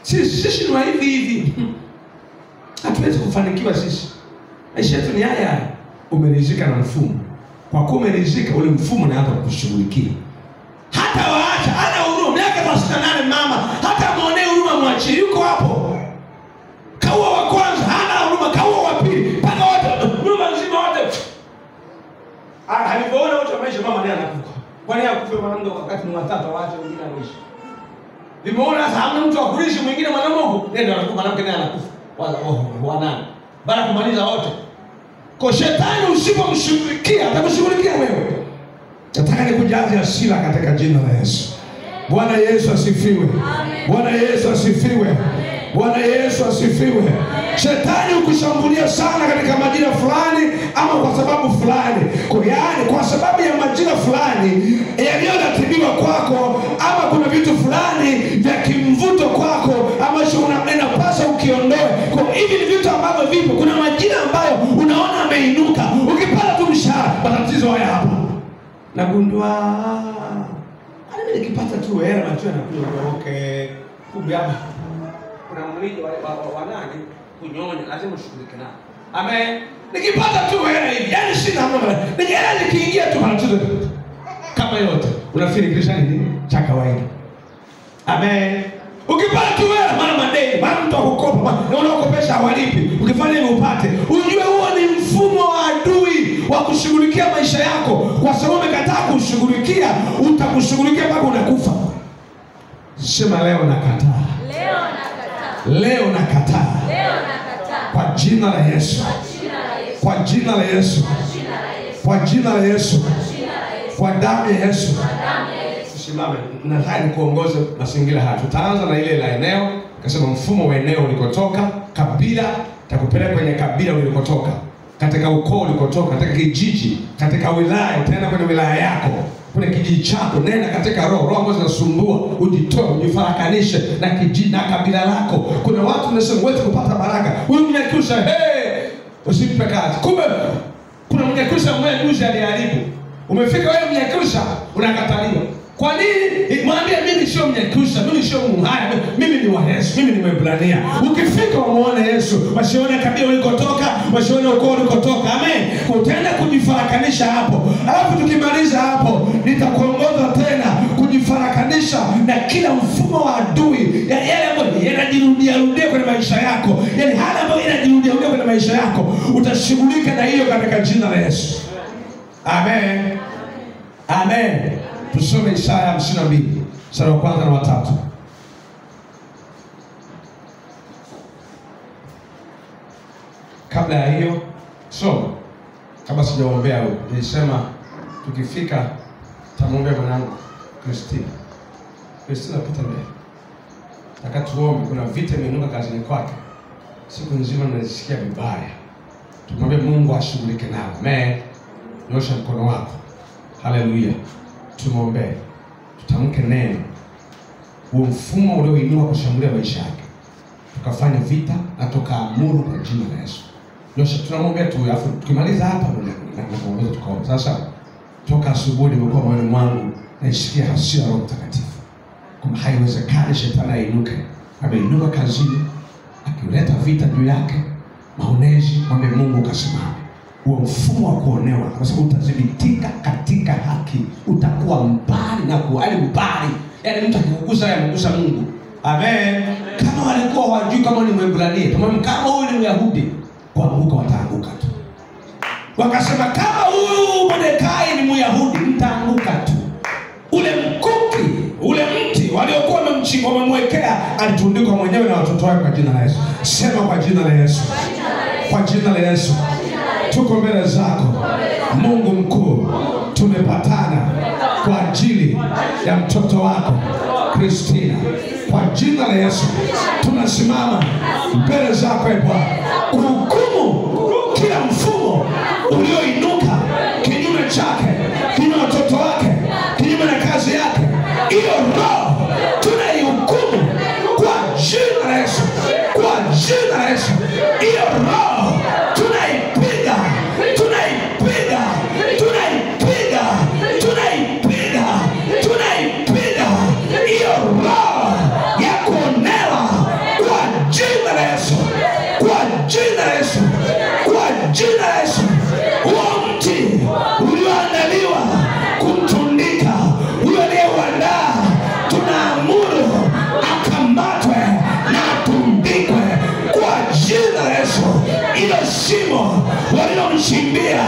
Sisi ni wa hivi. Hatuwezi kufanikiwa sisi. Maisha yetu ni haya. Umeridhika na mfumo. Kwa kuwa umeridhika, ule mfumo na hata kushughulikia. Hata waacha ana huruma. Miaka 68 mama, hata muonee huruma mwachi. Yuko hapo. Kaua wa kwanza, hana huruma. Kaua wa pili, mpaka wote nyumba nzima wote. Alipoona wote maisha mama ndiye anakufa. Kwa nini akufe mwanamke wakati ni watatu waache wengine waishi? Limeona sasa hamna mtu akulishi mwingine mwanamke huko. Ndio anakufa mwanamke naye anakufa. Wanani. Baada kumaliza wote. Kwa shetani usipomshughulikia, atakushughulikia wewe. Nataka nikujaze hasira katika jina la Yesu. Bwana Yesu asifiwe. Bwana Yesu asifiwe. Bwana Yesu asifiwe. Shetani ukushambulia sana katika majira fulani ama kwa sababu fulani. Kwa sababu sababu ya majira fulani yaliyoratibiwa kwako, ama kuna vitu fulani vya kimvuto kwako ambacho unapaswa ukiondoe. Kwa hivi ni vitu ambavyo vipo. Kuna majira ambayo unaona ameinuka, ukipata tu mshahara, matatizo haya hapa. Nagundua mimi nikipata tu hela macho yanakuja, okay, kumbe hapa kuna mlio wa nani kunyonya, lazima ushughulike nao. Amen. Nikipata tu hela hivi, yani sina mambo. Hela nikiingia tu matatizo kama yote. Unafikiri Kristo nini? Cha kawaida. Amen. Ukipata tu hela mara madeni, mara mtu akukopa, na unakopesha hawalipi. Ukifanya hivyo upate, ujue huo ni mfumo wa adui wa kushughulikia maisha yako. Kwa sababu umekataa kushughulikia, utakushughulikia mpaka unakufa. Sema leo nakataa. Leo nakataa. Leo nakataa. Leo nakataa. Kwa jina la Yesu. Kwa jina la Yesu. Kwa jina la Yesu. Kwa damu ya Yesu. Simame, nataka nikuongoze mazingira haya. Tutaanza na ile la eneo. Kasema mfumo wa eneo ulikotoka, kabila, takupeleka kwenye kabila ulikotoka, katika ukoo ulikotoka, katika kijiji, katika wilaya, tena kwenye wilaya yako, kwenye kijiji chako. Nenda katika roho ambazo zinasumbua, ujitoe, ujifarakanishe na kijiji na kabila lako. Kuna watu wanasema wewe kupata baraka, huyu Mnyakyusa, usimpe kazi. Kumbe kuna Mnyakyusa mmoja juzi aliharibu. Umefika wewe Mnyakyusa, unakataliwa. Kwa nini? Mwambie mimi sio Mnyakyusa, mimi sio Mhaya, mimi ni wa Yesu, mimi ni Mwebrania. Ukifika umuone Yesu, wasione kabila ulikotoka, wasione ukoo ulikotoka. Amen. Utaenda kujifarakanisha hapo. Alafu tukimaliza hapo, nitakuongoza tena kujifarakanisha na kila mfumo wa adui, yale ambayo yanajirudia kwenye maisha yako, yale hali ambayo yanajirudia kwenye maisha yako. Utashughulika na hiyo katika jina la Yesu. Amen. Amen. Tusome Isaya 52, mstari wa 1 na wa 3. Kabla ya hiyo, kabla sijaombea huko, nilisema tukifika tamwombea mwanangu Christina pita mbele. Nataka tuombe, kuna vita imeinuka kazini kwake. Siku nzima ninasikia vibaya. Tumwombe Mungu ashughulike nao. Amen. Nyosha mkono wako. Haleluya. Tumwombee. Tutamke neno. Huo mfumo ulioinuka kushambulia maisha yake, tukafanya vita na tukaamuru kwa jina la Yesu. Nyosha, tunamwombea tu, alafu tukimaliza hapa na kuomba tukaomba. Sasa toka asubuhi nimekuwa moyoni mwangu naisikia hasira ya Roho Mtakatifu. Kama haiwezekani shetani ainuke. Ameinuka kazini, akileta vita juu yake, maonezi, mwambie Mungu kasimame. Huo mfumo wa kuonewa, kwa sababu utadhibitika katika haki, utakuwa mbali na kuhali mbali. Yaani mtu akikugusa yeye anagusa Mungu. Amen. Kama walikuwa hawajui kama ni Mwebrania, kama huyu ni Myahudi, kuanguka wataanguka tu. Wakasema kama huyu Mordekai ni Myahudi, mtaanguka tu. Ule mkuki, ule mti waliokuwa wamemwekea alitundikwa mwenyewe na watoto wake kwa jina la Yesu. Sema kwa jina la Yesu. Kwa jina la Yesu. Tuko mbele zako Mungu mkuu, tumepatana kwa ajili ya mtoto wako Christina. Kwa jina la Yesu tunasimama mbele zako Bwana, kuhukumu kila mfumo ulioinuka kinyume chake, kinyume na mtoto wake, kinyume na kazi yake. Hiyo roho tunaihukumu kwa jina la Yesu. Kwa jina la Yesu. Hiyo roho tunaipiga, tunaipiga, tunaipiga, tunaipiga, tunaipiga. Hiyo roho ya kuonewa kwa jina la Yesu. Kwa jina la Yesu. Kwa jina la Yesu. Huo mti ulioandaliwa kumtundika huyo aliyeuandaa, tunaamuru akamatwe na atundikwe kwa jina la Yesu. Ilo shimo walilomchimbia,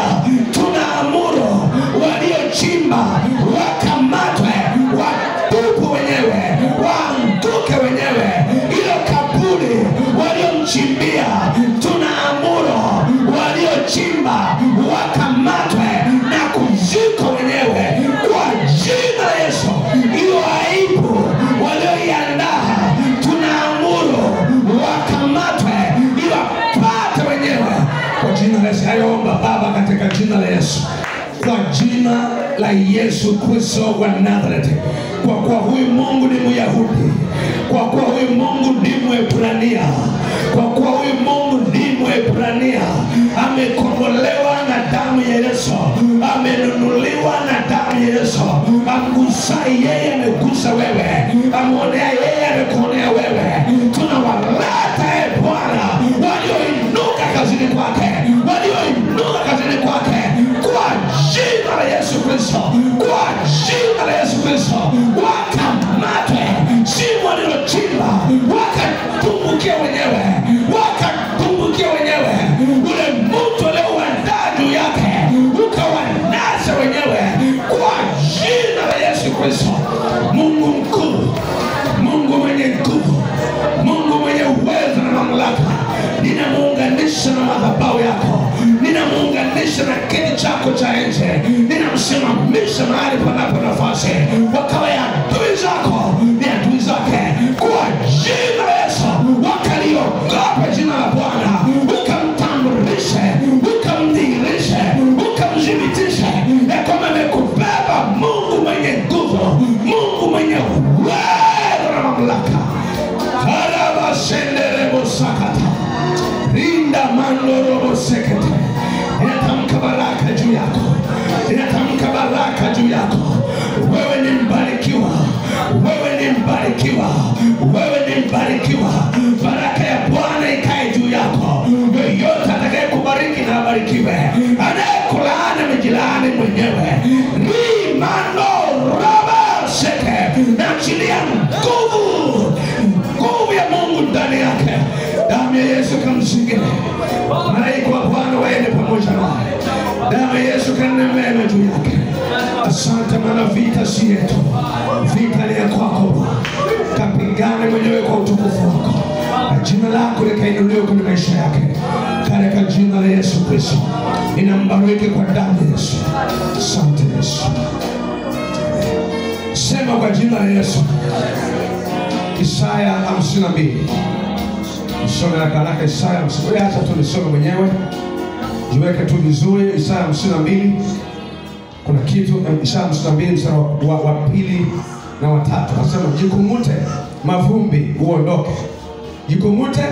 tunaamuru waliochimba wakamatwe, watupu wenyewe, waanguke wenyewe. Ilo kaburi waliomchimbia, tunaamuru waliochimba wakamatwe na kuzikwa wenyewe kwa jina la Yesu. Ilo aibu walioiandaa, tunaamuru wakamatwe, ilo pate wenyewe kwa jina la Yesu. Ayomba Baba katika jina la Yesu, kwa jina la Yesu Kristo wa Nazareti. Kwa kuwa huyu Mungu ni Myahudi, kwa kuwa huyu Mungu ni Mwebrania, kwa kuwa huyu Mungu ni Mwebrania, amekombolewa na damu ya Yesu, amenunuliwa na damu ya Yesu. Amgusaye yeye amegusa wewe, amuonea yeye amekuonea wewe. Tunawaleta Bwana walioinuka kazini kwake, walioinuka kazini kwake, kwa jina la Yesu Kristo, kwa jina la Yesu Kristo. Wakamatwe shimo alilochimba, wakatumbukia wenyewe, wakatumbukia wenyewe. Ule mtu aliouandaa juu yake ukawanasa wenyewe, kwa jina la Yesu Kristo. Mungu mkuu, Mungu mwenye nguvu, Mungu mwenye uwezo na mamlaka, ninamuunganisha na madhabahu yako, ninamuunganisha na kiti chako cha nje, ninamsimamisha mahali panapo nafasi, wakawa ya adui zako ni adui zake, kwa jina la Yesu. Wakaliogopa jina la Bwana, ukamtambulishe, ukamdhihirishe, ukamthibitishe ya kwamba amekubeba Mungu mwenye nguvu, Mungu mwenye uwezo na mamlaka. Karabashenderebo sakata, rinda mandorobo sekete. Inatamka baraka juu yako, inatamka baraka juu yako. Wewe ni mbarikiwa, wewe ni mbarikiwa, wewe ni mbarikiwa. Baraka ya Bwana ikae juu yako. Yoyote atakayekubariki na abarikiwe, anayekulaani amejilaani mwenyewe. Rimano raba seke, naachilia nguvu ya Mungu ndani yake. Damu ya Yesu kamzingire, malaika wa Bwana waende pamoja naye. Damu ya Yesu kanenea juu yake. Asante, maana vita si yetu, vita ni ya kwako. Kapigane mwenyewe kwa utukufu wako, na jina lako likainuliwe kwenye maisha yake, katika jina la Yesu Kristo. Ninambariki kwa damu ya Yesu. Asante Yesu. Sema kwa jina la Yesu. Isaya 52. Nisome na karaka Isaya 52. Acha tu nisome mwenyewe, jiweke tu vizuri. Isaya 52. Kuna kitu Isaya 52 mstari wa pili na wa tatu. Nasema jikungute mavumbi uondoke, jikungute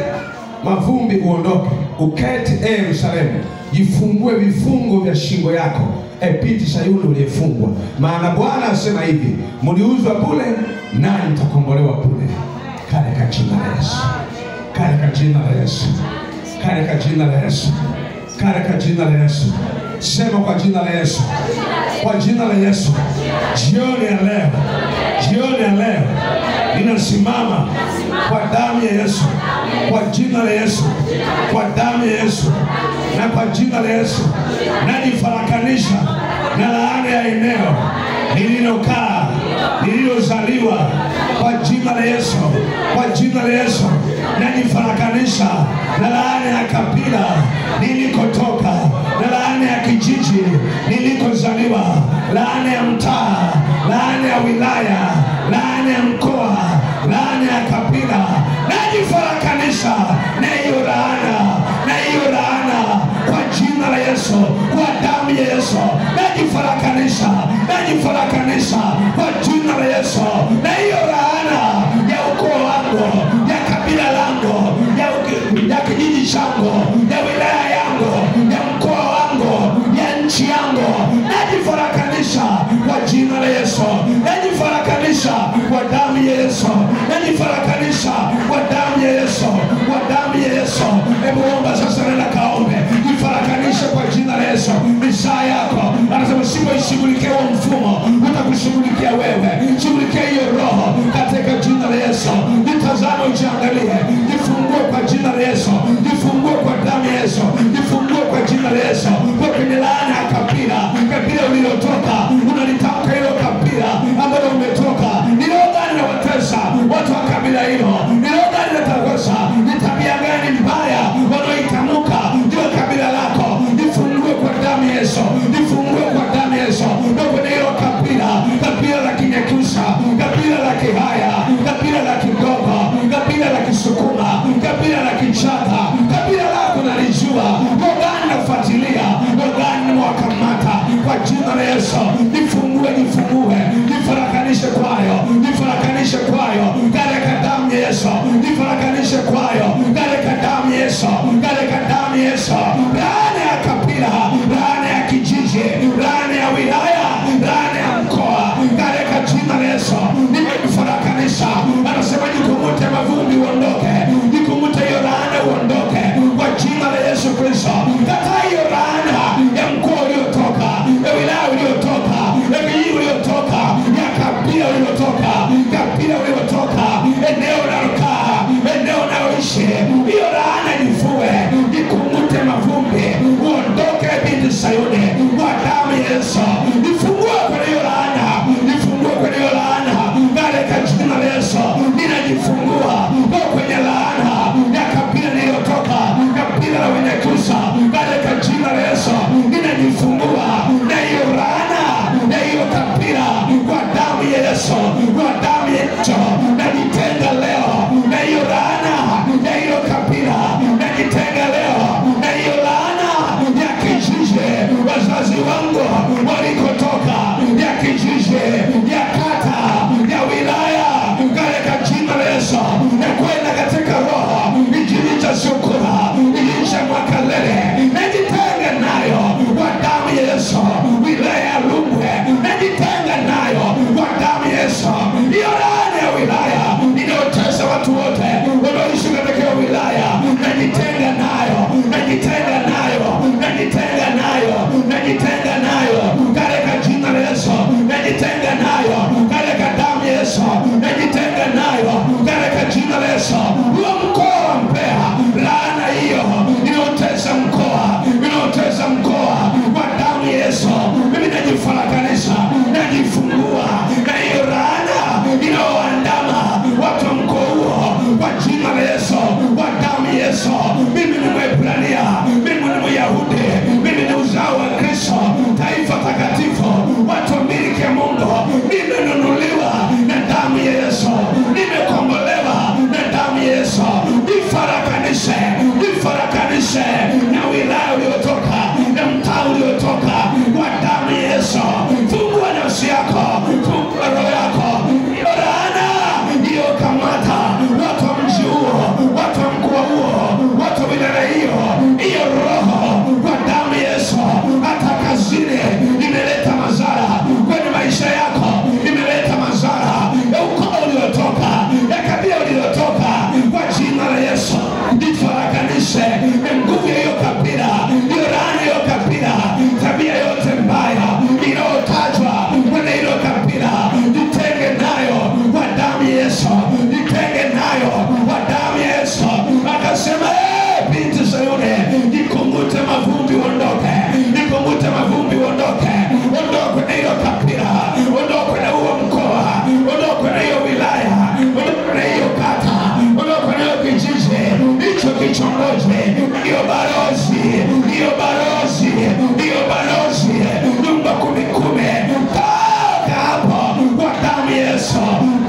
mavumbi uondoke, uketi Yerusalemu, jifungue vifungo vya shingo yako, binti Sayuni uliyefungwa. Maana Bwana asema hivi, mliuzwa bure, nani mtakombolewa bure. Katika jina la Yesu, katika jina la Yesu, katika jina la Yesu, katika jina la Yesu. Sema kwa jina la Yesu, kwa jina la Yesu. Jioni ya leo, jioni ya leo ninasimama kwa damu ya Yesu, kwa jina la Yesu, kwa damu ya Yesu, na kwa jina la Yesu najifarakanisha na laana ya eneo nililokaa, nililozaliwa, kwa jina la Yesu, kwa jina la Yesu najifarakanisha na laana ya kabila nilikotoka, na laana ya kijiji nilikozaliwa, laana ya mtaa, laana ya wilaya, laana ya mkoa, laana ya kabila. Najifarakanisha na hiyo laana, na hiyo laana kwa jina la Yesu, kwa damu ya Yesu. Najifarakanisha, najifarakanisha kwa jina la Yesu na hiyo laana ya ukoo wangu, ya kabila langu, ya kijiji changu, ya wilaya yangu, ya mkoa wangu, ya nchi yangu. Najifarakanisha kwa jina la Yesu, najifarakanisha kwa damu ya Yesu, najifarakanisha kwa damu ya Yesu, kwa damu ya Yesu. Hebu omba sasa, nenda kaombe, jifarakanisha kwa jina la Yesu. Misaa yako anasema sipoishughulikia huo mfumo, utakushughulikia wewe. Shughulikia hiyo roho katika jina la Yesu. Nitazame, ujiangalie, jifungue kwa jina la Yesu, jifungue kwa damu ya Yesu, jifungue kwa jina la Yesu. Kwa kwenye laana ya kabila, kabila ulilotoka, unalitamka hilo kabila ambalo umetoka. Ni roho gani na watesa watu wa kabila hilo? Ni roho gani na takosa? Ni tabia gani mbaya wanaoitamuka ndio kabila lako? Jifungue kwa damu ya Yesu, jifungue kwa damu ya Yesu. Ndio kwenye hilo kabila, kabila la Kinyakyusa, kabila la Kihaya, kabila la Kigogo, kabila la Kisukuma, kabila la Kichaka, kabila lako nalijua. Roho gani nafuatilia jina la Yesu. Nifungue, nifarakanishe kwayo, katika damu ya Yesu. Nifarakanishe kwayo, katika damu ya Yesu, katika damu ya Yesu. Laana ya kabila, laana ya kijiji, laana ya wilaya, laana ya mkoa, katika jina la Yesu nimefarakanisha. Anasema nikumute mavumbi uondoke, nikumute hiyo laana uondoke kwa jina la Yesu Kristo. Kataa hiyo laana ya mkoa uliotoka, ya wilaya uliotoka, ya kijiji uliotoka, ya kabila uliotoka, eneo unalokaa, eneo unaloishi. Hiyo laana nifue, nikumute mavumbi uondoke binti Sayuni kwa damu ya Yesu. Nifungue kwenye hiyo laana, katika jina la Yesu. Ninajifungua kwenye laana ya kabila niliyotoka, kabila la Wanyakyusa, katika jina la Yesu. Ninajifungua na hiyo laana na hiyo kabila kwa damu ya Yesu, kwa damu ya Yesu. Najitenga leo na hiyo laana na hiyo kabila, najitenga leo na hiyo laana ya kijiji wazazi wangu walikotoka, ya kijiji, ya kata, ya wilaya, katika jina la Yesu. Na kwenda katika roho kijiji cha Sukura, kijiji cha Mwakalele, najitenga nayo kwa damu ya Yesu. Wilaya ya Rungwe, najitenga nayo kwa damu ya Yesu. Hiyo laana ya wilaya inayotesa watu wote wanaoishi katika wilaya, najitenga nayo, katika jina la Yesu. Najitenga nayo katika damu ya Yesu, najitenga nayo katika jina la Yesu. Huo mkoa wa Mbeya, laana hiyo inayotesa mkoa kwa damu ya Yesu, mimi najifarakanisha, najifungua na hiyo laana inayoandama watu wa mkoa huo kwa jina la Yesu, kwa damu ya Yesu. Mimi ni Mwebrania, mimi ni Myahudi, mimi ni uzao wa Kristo, taifa takatifu, watu wa miliki ya Mungu. Nimenunuliwa na damu ya Yesu, nimekombolewa na damu ya Yesu. Nifarakanishe na wilaya uliotoka, na mtaa uliotoka kwa damu ya Yesu. Fungua nafsi yako, fungua roho yako. Hiyo laana hiyo kamata watu wa mji huo, watu wa mkoa huo, watu wa wilaya hiyo, hiyo roho kwa damu ya Yesu. Hata kazini imeleta madhara kwenye maisha yako, imeleta madhara ya ukoo uliotoka, ya kabila uliotoka, kwa jina la Yesu. Nifarakanishe nguvu ya hiyo kabila, hiyo laana hiyo kabila, tabia yote mbaya inayotajwa kwenye hiyo kabila, nitenge nayo kwa damu ya Yesu, nitenge nayo kwa damu ya Yesu. Akasema binti Sayuni, nikungute mavumbi uondoke, nikungute mavumbi uondoke, ondoke na hiyo kabila, ondoke na huo mkoa, ondoke na hiyo wilaya, ondoke na hiyo kata, ondoke na hiyo kijiji, hicho kichongozi, hiyo balozi, nyumba 10, toka hapo kwa damu ya Yesu,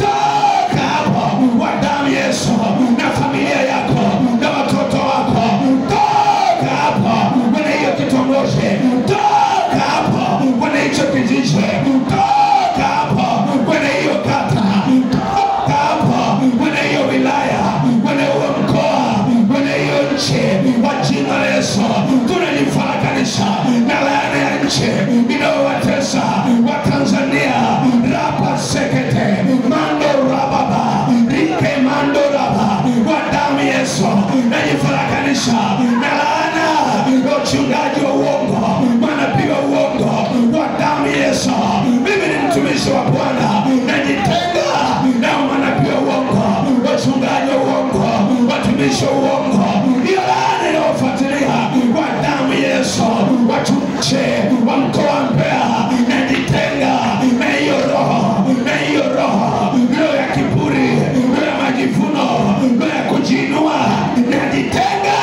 toka hapo kwa damu ya Yesu. Na familia yako na watoto wako, toka hapo kwenye hiyo kitongozi, toka hapo kwenye hicho kijiji, toka hapo kwenye hiyo kata, toka hapo kwenye hiyo wilaya, kwenye huo mkoa, kwenye hiyo nchi, kwa jina la Yesu. Tunajifarakanisha na laana ya nchi inayowatesa wa Tanzania. Rapa sekete mando rababa rike mando raba, kwa damu ya Yesu najifarakanisha na laana ya uchungaji wa uongo, manabii wa uongo, kwa damu ya Yesu. Mimi ni mtumishi wa Bwana, najitenga na manabii wa uongo, wachungaji wa uongo, watumishi wa uongo. Hiyo laana inayofuatilia kwa damu ya Yesu, watumishi wa mkoa wa Mbeya, najitenga na hiyo roho, roho ya kiburi, roho ya majivuno, roho ya kujiinua. Najitenga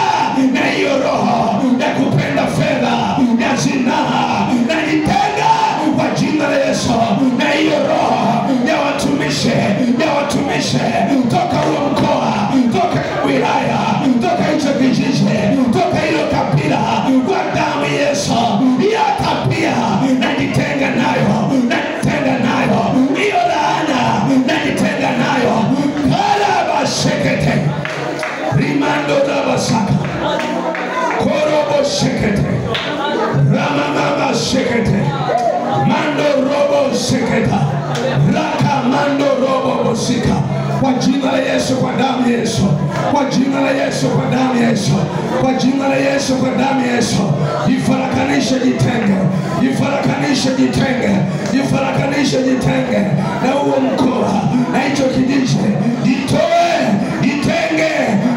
na hiyo roho ya kupenda fedha, ya zinaa, najitenga kwa jina la Yesu na hiyo roho ya watumishi, toka huo mkoa, toka wilaya, toka hicho kijiji, toka hilo kabila, kwa damu ya Yesu. Hata pia najitenga robo shekete. Rama mama shekete. Mando robo sheketa. Raka mando robo bosika. Kwa jina la Yesu, kwa damu ya Yesu. Kwa jina la Yesu, kwa damu ya Yesu. Kwa jina la Yesu, kwa damu ya Yesu. Jifarakanishe, jitenge. Jifarakanishe, jitenge. Jifarakanishe, jitenge na huo mkoa na hicho kijiji. Jitoe, jitenge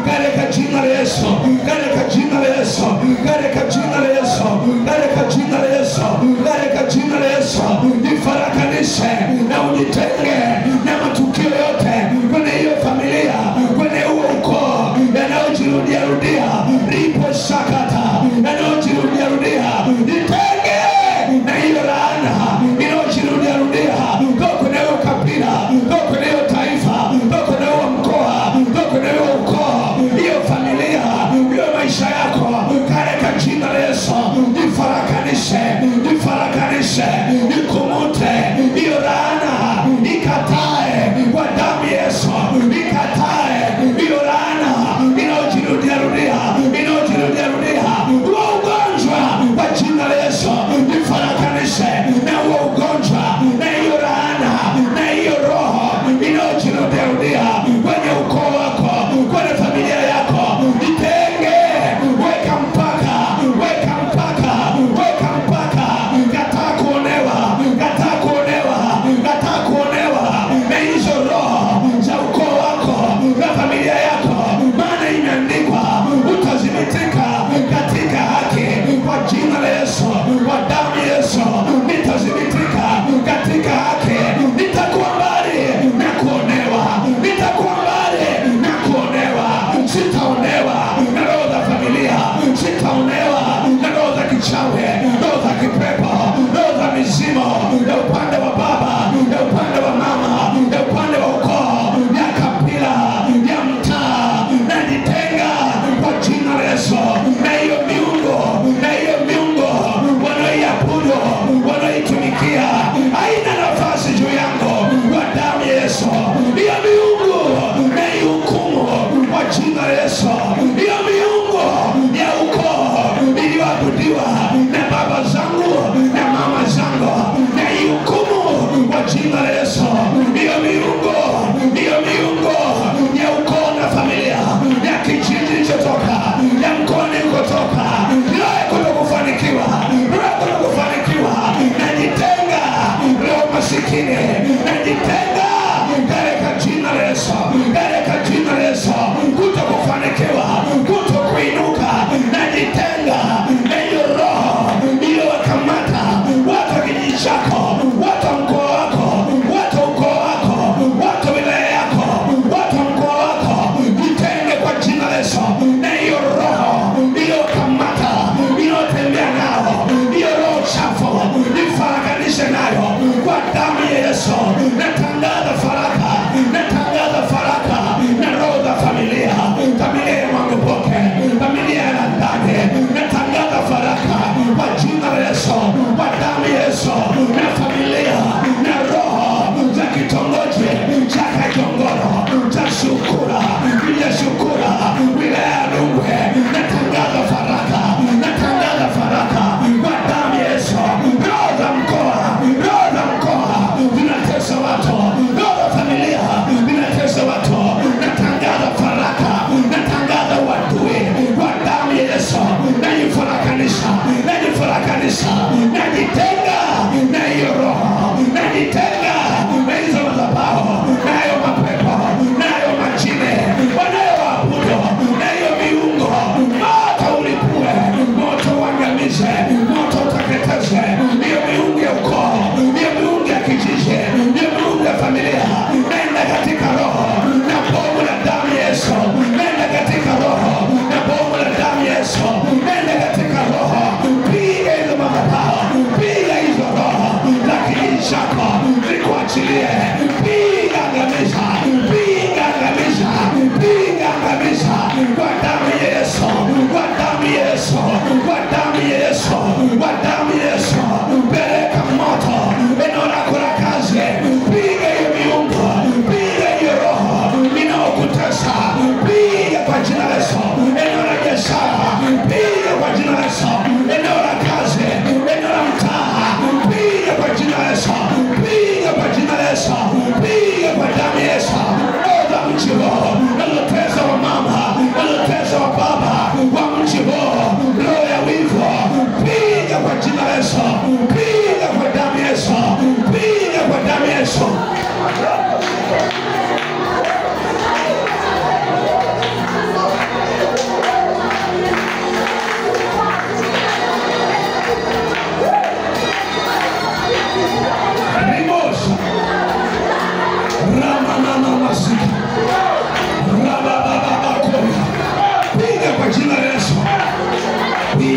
katika jina la Yesu. Katika jina la Yesu. Katika jina la Yesu. Katika jina la Yesu. Katika jina la Yesu. Jifarakanishe na ujitenge na matukio yote kwenye hiyo familia, kwenye huo ukoo yanayojirudia rudia, ripo shakata yanayojirudia rudia. Jitenge na hiyo laana inayojirudia rudia kwenye hiyo kabila, kwenye hiyo taifa, kwenye huo mkoa, kwenye huo ukoo, hiyo familia, hiyo maisha yako, katika jina la Yesu. Jifarakanishe, jifarakanishe, jikumute hiyo laana, ikatae kwa damu ya Yesu. Ikatae hiyo laana inayojirudia rudia, inayojirudia rudia. Huo ugonjwa kwa jina la Yesu, jifarakanishe na huo ugonjwa, na hiyo laana, na hiyo roho inayojirudia rudia kwenye ukoo wako, kwenye familia yako. Jitenge, weka mpaka, weka mpaka, weka mpaka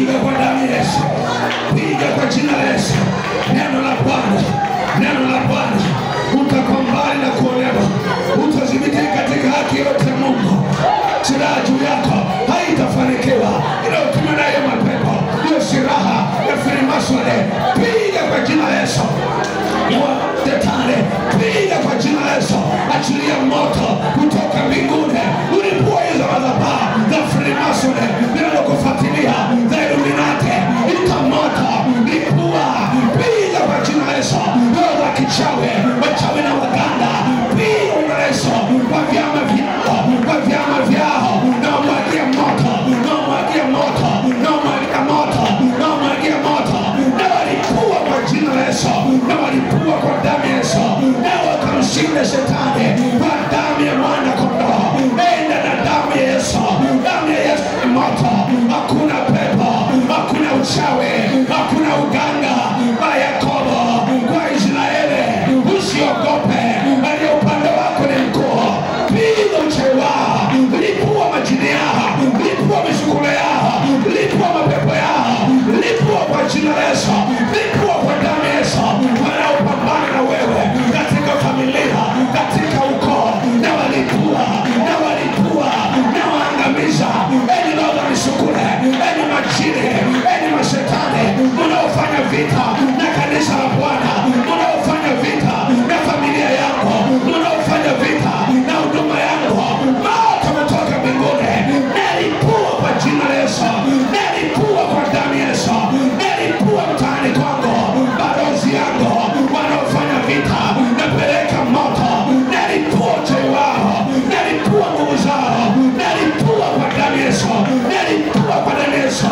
Piga kwa damu ya Yesu. Piga kwa jina la Yesu. Neno la Bwana. Neno la Bwana. Utakuwa mbali na kuonewa. Utazibiti katika haki yote ya Mungu. Silaha juu yako haitafanikiwa. Inayotumia nayo mapepo. Hiyo silaha ya filimasone. Piga kwa jina la Yesu. Iwa tetane. Piga kwa jina la Yesu. Achilia moto kutoka mbinguni. Ulipua hizo madhabahu za filimasone. Bila kufuatilia za Illuminati. Ita moto. Lipua. Piga kwa jina la Yesu. Roho za kichawi. Wachawi na waganga. Piga kwa Yesu. Kwa vyama vyao. Kwa vyama vyao. Na mwagia moto. Na mwagia moto. Na mwagia moto. Na mwagia moto. Na walipua kwa jina la Yesu. Na walipua kwa damu ya Yesu. Na wakamshinda shetani kwa damu ya mwana kondoo. Enda na damu ya Yesu. Damu ya Yesu ni moto. Hakuna pepo. Hakuna uchawi. Hakuna uganga. Kwa Yakobo. Kwa Israeli. Usiogope. Aliye upande wako ni mkuu. Piga uchawi wao. Lipua majini yao. Lipua mishukule yao. Lipua mapepo yao. Lipua kwa jina la Yesu. Lipua kwa damu ya Yesu. Wanaopambana na wewe katika familia, katika ukoo. Na walipua. Na walipua. Na waangamiza. Enyi roho za mishukule. Enyi majini. Enyi mashetani. Mnaofanya vita na kanisa la Bwana. Mnaofanya vita na familia yako. Mnaofanya vita na huduma yako. Moto kutoka mbinguni. Nalipua kwa jina la Yesu. Nalipua kwa damu ya Yesu. Nalipua mtaani kwako. Balozi yako wanaofanya vita. Napeleka moto. Nalipua uchawi wao. Nalipua nguvu zao. Nalipua kwa damu ya Yesu. Nalipua kwa damu ya Yesu.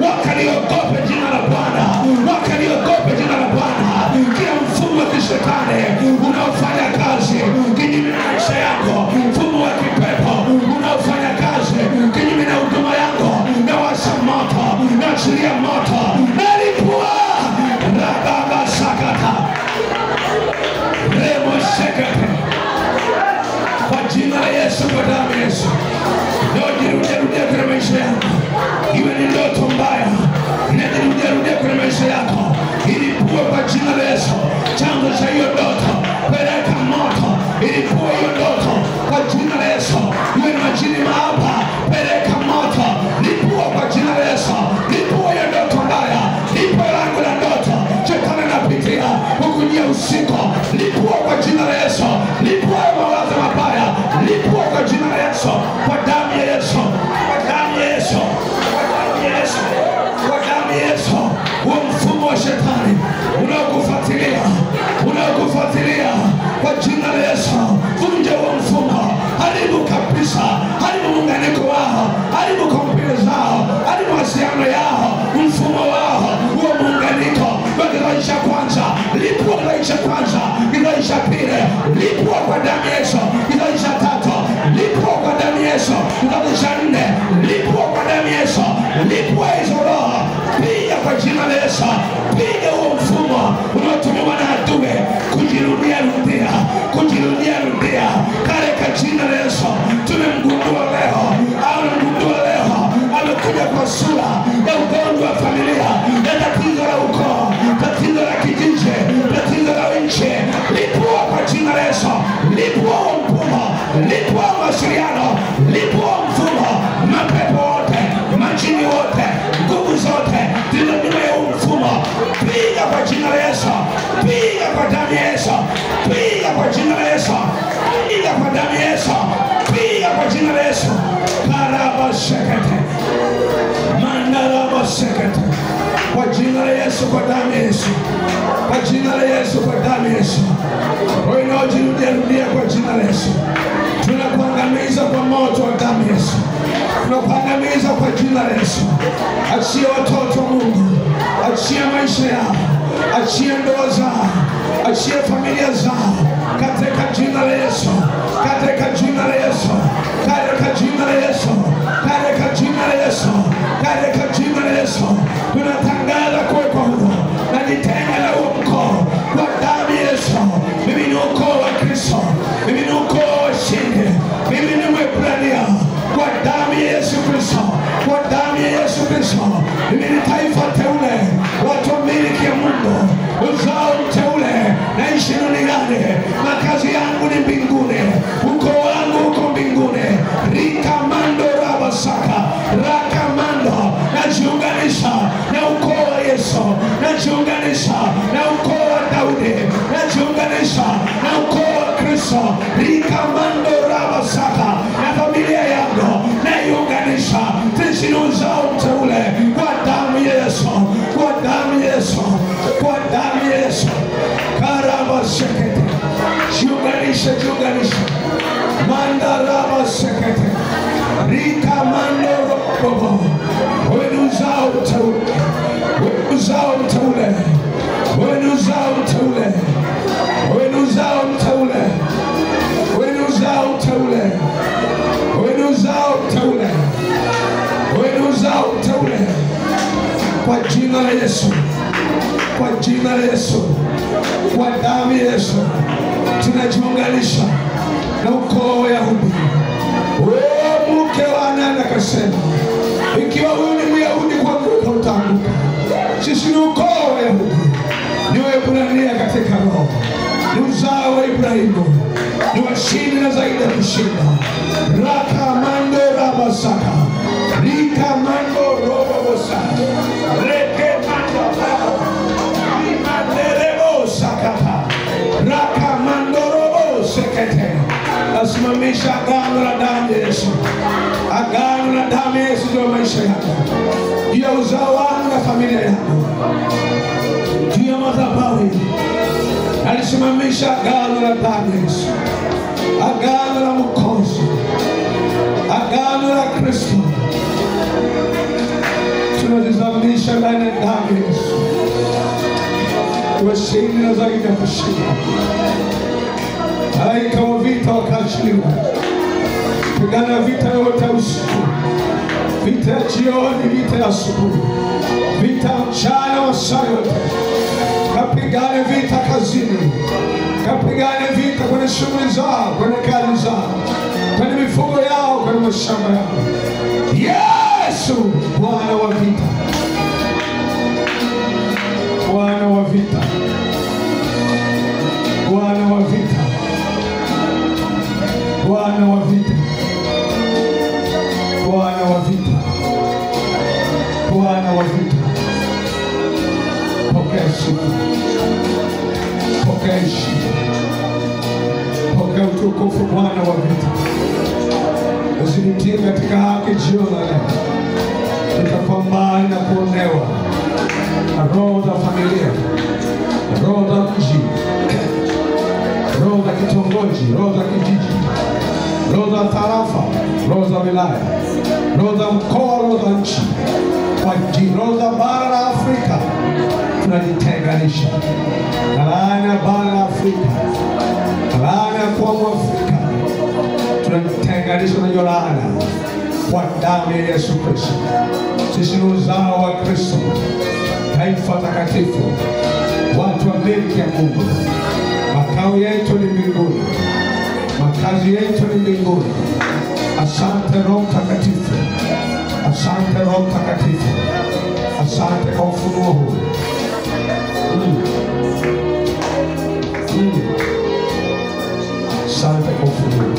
Wakaliogope jina la Bwana. Wakaliogope jina la Bwana. Kila mfumo wa kishetani unaofanya kazi kinyume na maisha yako, mfumo wa kipepo unaofanya kazi kinyume na huduma yako, na washa moto, na achilia moto, nalipua. Rababa sakata. Remo sekete. Kwa jina la Yesu, kwa damu ya Yesu. Ndio jirudia kwenye maisha yako. Iwe ni ndoto mbaya. Inajirudia kwenye maisha yako. Ilipua kwa jina la Yesu. Chanzo cha hiyo ndoto. Peleka moto. Ilipua hiyo ndoto kwa jina la Yesu. Iwe ni majini mahaba. Peleka moto. Lipua kwa jina la Yesu. Lipua hiyo ndoto mbaya. Lipua lango la ndoto. Shetani anapitia kukujia usiku. Lipua kwa jina la Yesu. Lipua mawazo mabaya. Lipua kwa jina la Yesu. Kwa damu ya Yesu. Kwa damu ya Yesu. Kwa damu ya Yesu. Kwa damu ya Yesu. Huo mfumo wa shetani unaokufuatilia kwa jina la Yesu. Vunja huo mfumo. Haribu kabisa. Haribu muunganiko wao. Haribu kompyuta zao. Haribu mawasiliano yao. Mfumo wao. Huo muunganiko wa kizazi cha kwanza. Lipua kizazi cha kwanza. Kizazi cha pili. Lipua kwa damu ya Yesu. Kizazi cha tatu. Lipua kwa damu ya Yesu. Kizazi cha nne. Lipua kwa damu ya Yesu. Lipua hizo roho. Piga kwa jina la Yesu. Piga huo mfumo unaotumiwa na adui kujirudia katika jina la Yesu. Tumemgundua leo. Amekuja kwa sura ya ugonjwa wa familia, ya tatizo la ukoo, tatizo la kijiji, tatizo la nchi. Lipua kwa jina la Yesu. Lipua mfumo. Lipua mawasiliano. Lipua mfumo. Mapepo wote, majini wote, nguvu zote zilizotumia huu mfumo. Piga kwa jina la Yesu. Piga kwa damu ya Yesu. Piga kwa jina la Yesu. Piga kwa damu ya Yesu. Piga kwa jina la Yesu. Karaba sekete. Mandaraba sekete. Kwa jina la Yesu, kwa damu ya Yesu. Kwa jina la Yesu, kwa damu ya Yesu. Roho inayojirudia kwa jina la Yesu. Tunakuangamiza kwa moto wa damu ya Yesu. Tunakuangamiza kwa jina la Yesu. Achia watoto wa Mungu. Achia maisha yao. Achia ndoa zao. Achia familia zao. Katika jina la Yesu. Katika jina la Yesu. Katika jina la Yesu. Katika jina la Yesu. Katika jina la Yesu. Tunatangaza kuwekwa huru. Najitenga na huo mkoo kwa damu ya Yesu. Mimi ni ukoo wa Kristo. Mimi ni ukoo wa ushindi. Mimi ni Mwebrania. Kwa damu ya Yesu Kristo. Kwa damu ya Yesu Kristo. Mimi ni najiunganisha na ukoo wa Daudi, najiunganisha na ukoo wa Kristo. Rikamando rabasaka, na familia yangu naiunganisha sisi ni uzao mteule kwa damu ya Yesu, kwa damu ya Yesu, kwa damu ya Yesu. Karaba sekete, jiunganisha, jiunganisha. Mandaraba sekete, rikamando robo. Wewe ni uzao mteule, wewe ni uzao mteule, wewe ni uzao mteule, wewe ni uzao mteule, wewe ni uzao mteule, wewe ni uzao mteule, wewe ni uzao mteule. Kwa jina la Yesu, kwa jina la Yesu, kwa damu ya Yesu, tunajiunganisha na ukoo wa Yahudi. Mke wa Anani akasema, ikiwa huyu ni Myahudi kuanguka utaanguka. Sisi ni ukoo wa Yahudi, ni Waebrania katika roho, ni uzao wa Ibrahimu, ni washindi na zaidi ya kushinda. Rakamando rabasaka, rikamando robosaka, rekemando rimanderebo sakata, rakamando robosekete. Nasimamisha agano la damu ya Yesu, agano la damu ya Yesu ndio maisha yako, juu ya uzao wangu na familia yako, juu ya madhabahu. Nalisimamisha agano la damu ya Yesu, agano la Mwokozi, agano la Kristo. Tunalizamisha ndani ya damu ya Yesu, washindi na zaidi ya kushinda. Malaika wa vita wakaachiliwa, pigana vita yote usiku, vita ya jioni, vita ya asubuhi, vita mchana wa saa yote. Kapigane vita kazini, kapigane vita kwenye shughuli zao, kwenye kazi zao, kwenye mifugo yao, kwenye mashamba yao. Yesu Bwana wa vita, Bwana wa vita, Bwana wa vita, Bwana wa vita, Bwana wa vita, Bwana wa vita. Pokea sifa, pokea heshima, pokea utukufu. Bwana wa vita, usinitie katika haki jioni leo. Tutapambana na kuonewa na roho za familia, roho za mji, roho za kitongoji, roho za kijiji, roho za tarafa, roho za wilaya, roho za mkoa, roho za nchi, roho za bara la Afrika. Tunajitenganisha na laana ya bara la Afrika, laana ya kwa Mwafrika. Tunajitenganisha na hiyo laana kwa damu ya Yesu Kristo. Sisi ni uzao wa Kristo, taifa takatifu, watu wa milki ya Mungu. Makao yetu ni mbinguni, makazi yetu ni mbinguni. Asante Roho Mtakatifu, asante Roho Mtakatifu, asante kwa ufunuo huu. Asante kwa ufunuo,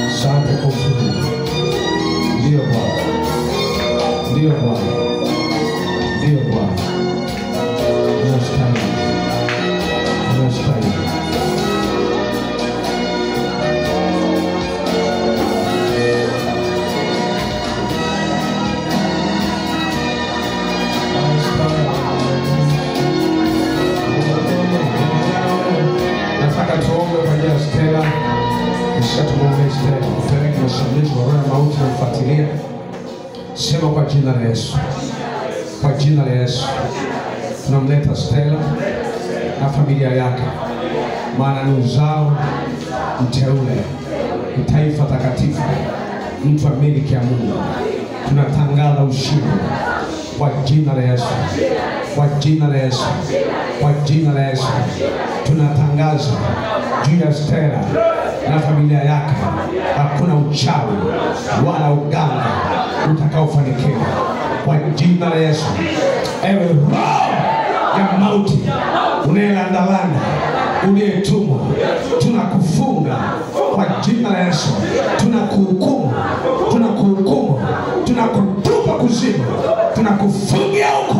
asante kwa ufunuo. Ndio Bwana, ndio Bwana, ndio Bwana. Unastahili, unastahili. Nataka tuombe kwa ajili ya Stella, kisha tumwombe Stella kupeleka mashambulizi wa roho ya mauti na kufuatilia. Sema kwa jina la Yesu, kwa jina la Yesu. Tunamleta Stella na familia yake, maana ni uzao mteule, ni taifa takatifu, mtu wa milki ya Mungu. Tunatangaza ushindi kwa jina la Yesu, kwa jina la Yesu, kwa jina la Yesu. Tunatangaza juu ya Stella na familia yake, hakuna uchawi wala uganga utakaofanikiwa kwa jina la Yesu. Ewe roho ya mauti unayelandalanda, uliyetumwa, tunakufunga kwa jina la Yesu. Tunakuhukumu, tunakuhukumu, tunakutupa kuzimu, tunakufungia huko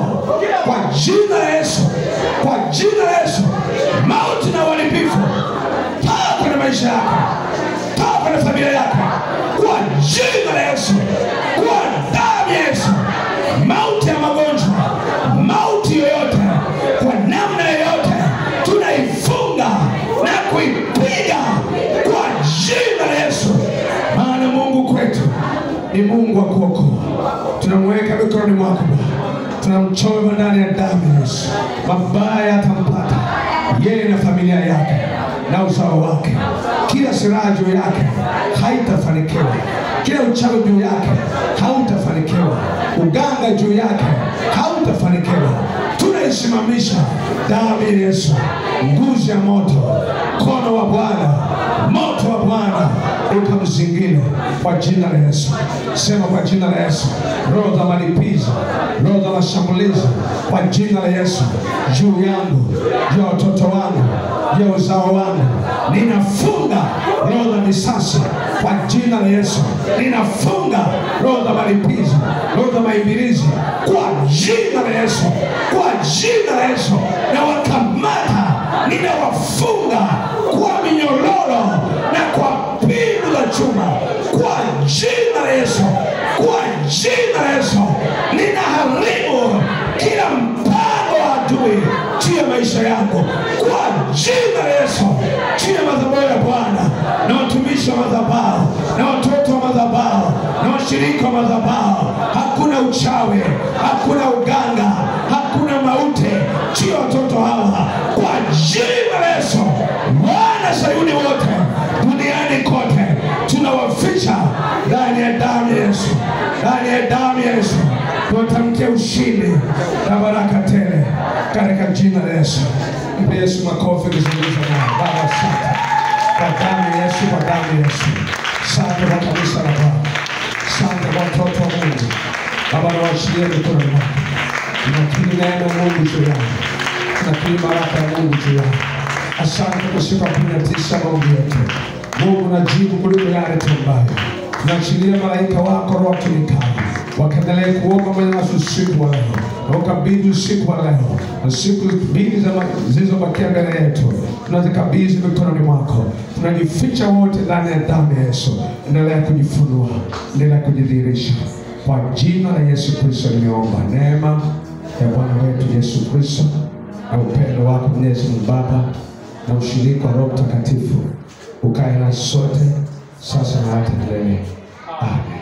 kwa jina la Yesu, kwa jina la Yesu. Mauti na uharibifu toka kwenye maisha yako, toka kwenye familia yako, kwa jina la Yesu, kwa damu ya Yesu. Mauti ya magonjwa, mauti yoyote kwa namna yoyote tunaifunga na kuipiga kwa jina la Yesu. Maana Mungu kwetu ni Mungu wa kuokoa. Tunamweka mikononi mwako, tunamchoma ndani ya damu ya Yesu. Mabaya atampata yeye na familia yake na uzao wake. Kila silaha juu yake haitafanikiwa, kila uchawi juu yake hautafanikiwa, uganga juu yake hautafanikiwa. Tunaisimamisha damu ya Yesu, nguzo ya moto, mkono wa Bwana, moto wa Bwana ukamzingire kwa jina la Yesu. Sema kwa jina la Yesu. Roho za malipizi, roho za mashambulizi kwa jina la Yesu, juu yangu, juu ya watoto wangu, juu ya uzao wangu, ninafunga roho za misasi kwa jina la Yesu. Ninafunga roho za malipizi, roho za maibilizi kwa jina la Yesu, kwa jina la Yesu. Na wakamata, ninawafunga kwa minyororo na kwa pingu za chuma kwa jina la Yesu, kwa jina la Yesu. Ninaharibu kila mpango wa adui juu ya maisha yako kwa jina la Yesu, juu ya madhabahu ya Bwana na watumishi wa madhabahu na watoto wa madhabahu na washirika wa madhabahu. Hakuna uchawi, hakuna uganga, hakuna mauti juu ya watoto hawa kwa jina la Yesu. Wana Sayuni wote duniani kote tunawaficha ndani ya damu ya Yesu, ndani ya damu ya Yesu. Tunatamkia ushindi na baraka tele katika jina la Yesu. Mpe Yesu makofi kizungumza nao. Baba, asante kwa damu ya Yesu, kwa damu ya Yesu. Asante kwa kanisa la Bwana, asante kwa watoto wa Mungu. Baba, nawashiria mikono yako. Tunakiri neema ya Mungu juu yao, tunakiri baraka ya Mungu juu yao. Asante kwa siku 19 maombi yetu. Mungu najibu kuliko yale tuombayo. Tunaachilia malaika wako Roho tunikao wakaendelee kuomba mwenye nasi usiku wa leo, na ukabidhi usiku wa leo na siku mbili zilizobakia mbele yetu tunazikabidhi mikononi mwako. Tunajificha wote ndani ya damu ya Yesu. Endelea kujifunua, endelea kujidhihirisha kwa jina la Yesu Kristo nimeomba. Neema ya Bwana wetu Yesu Kristo na upendo wako Mwenyezi Mungu Baba na ushirika wa Roho Mtakatifu ukae na sote sasa na hata milele. Amen.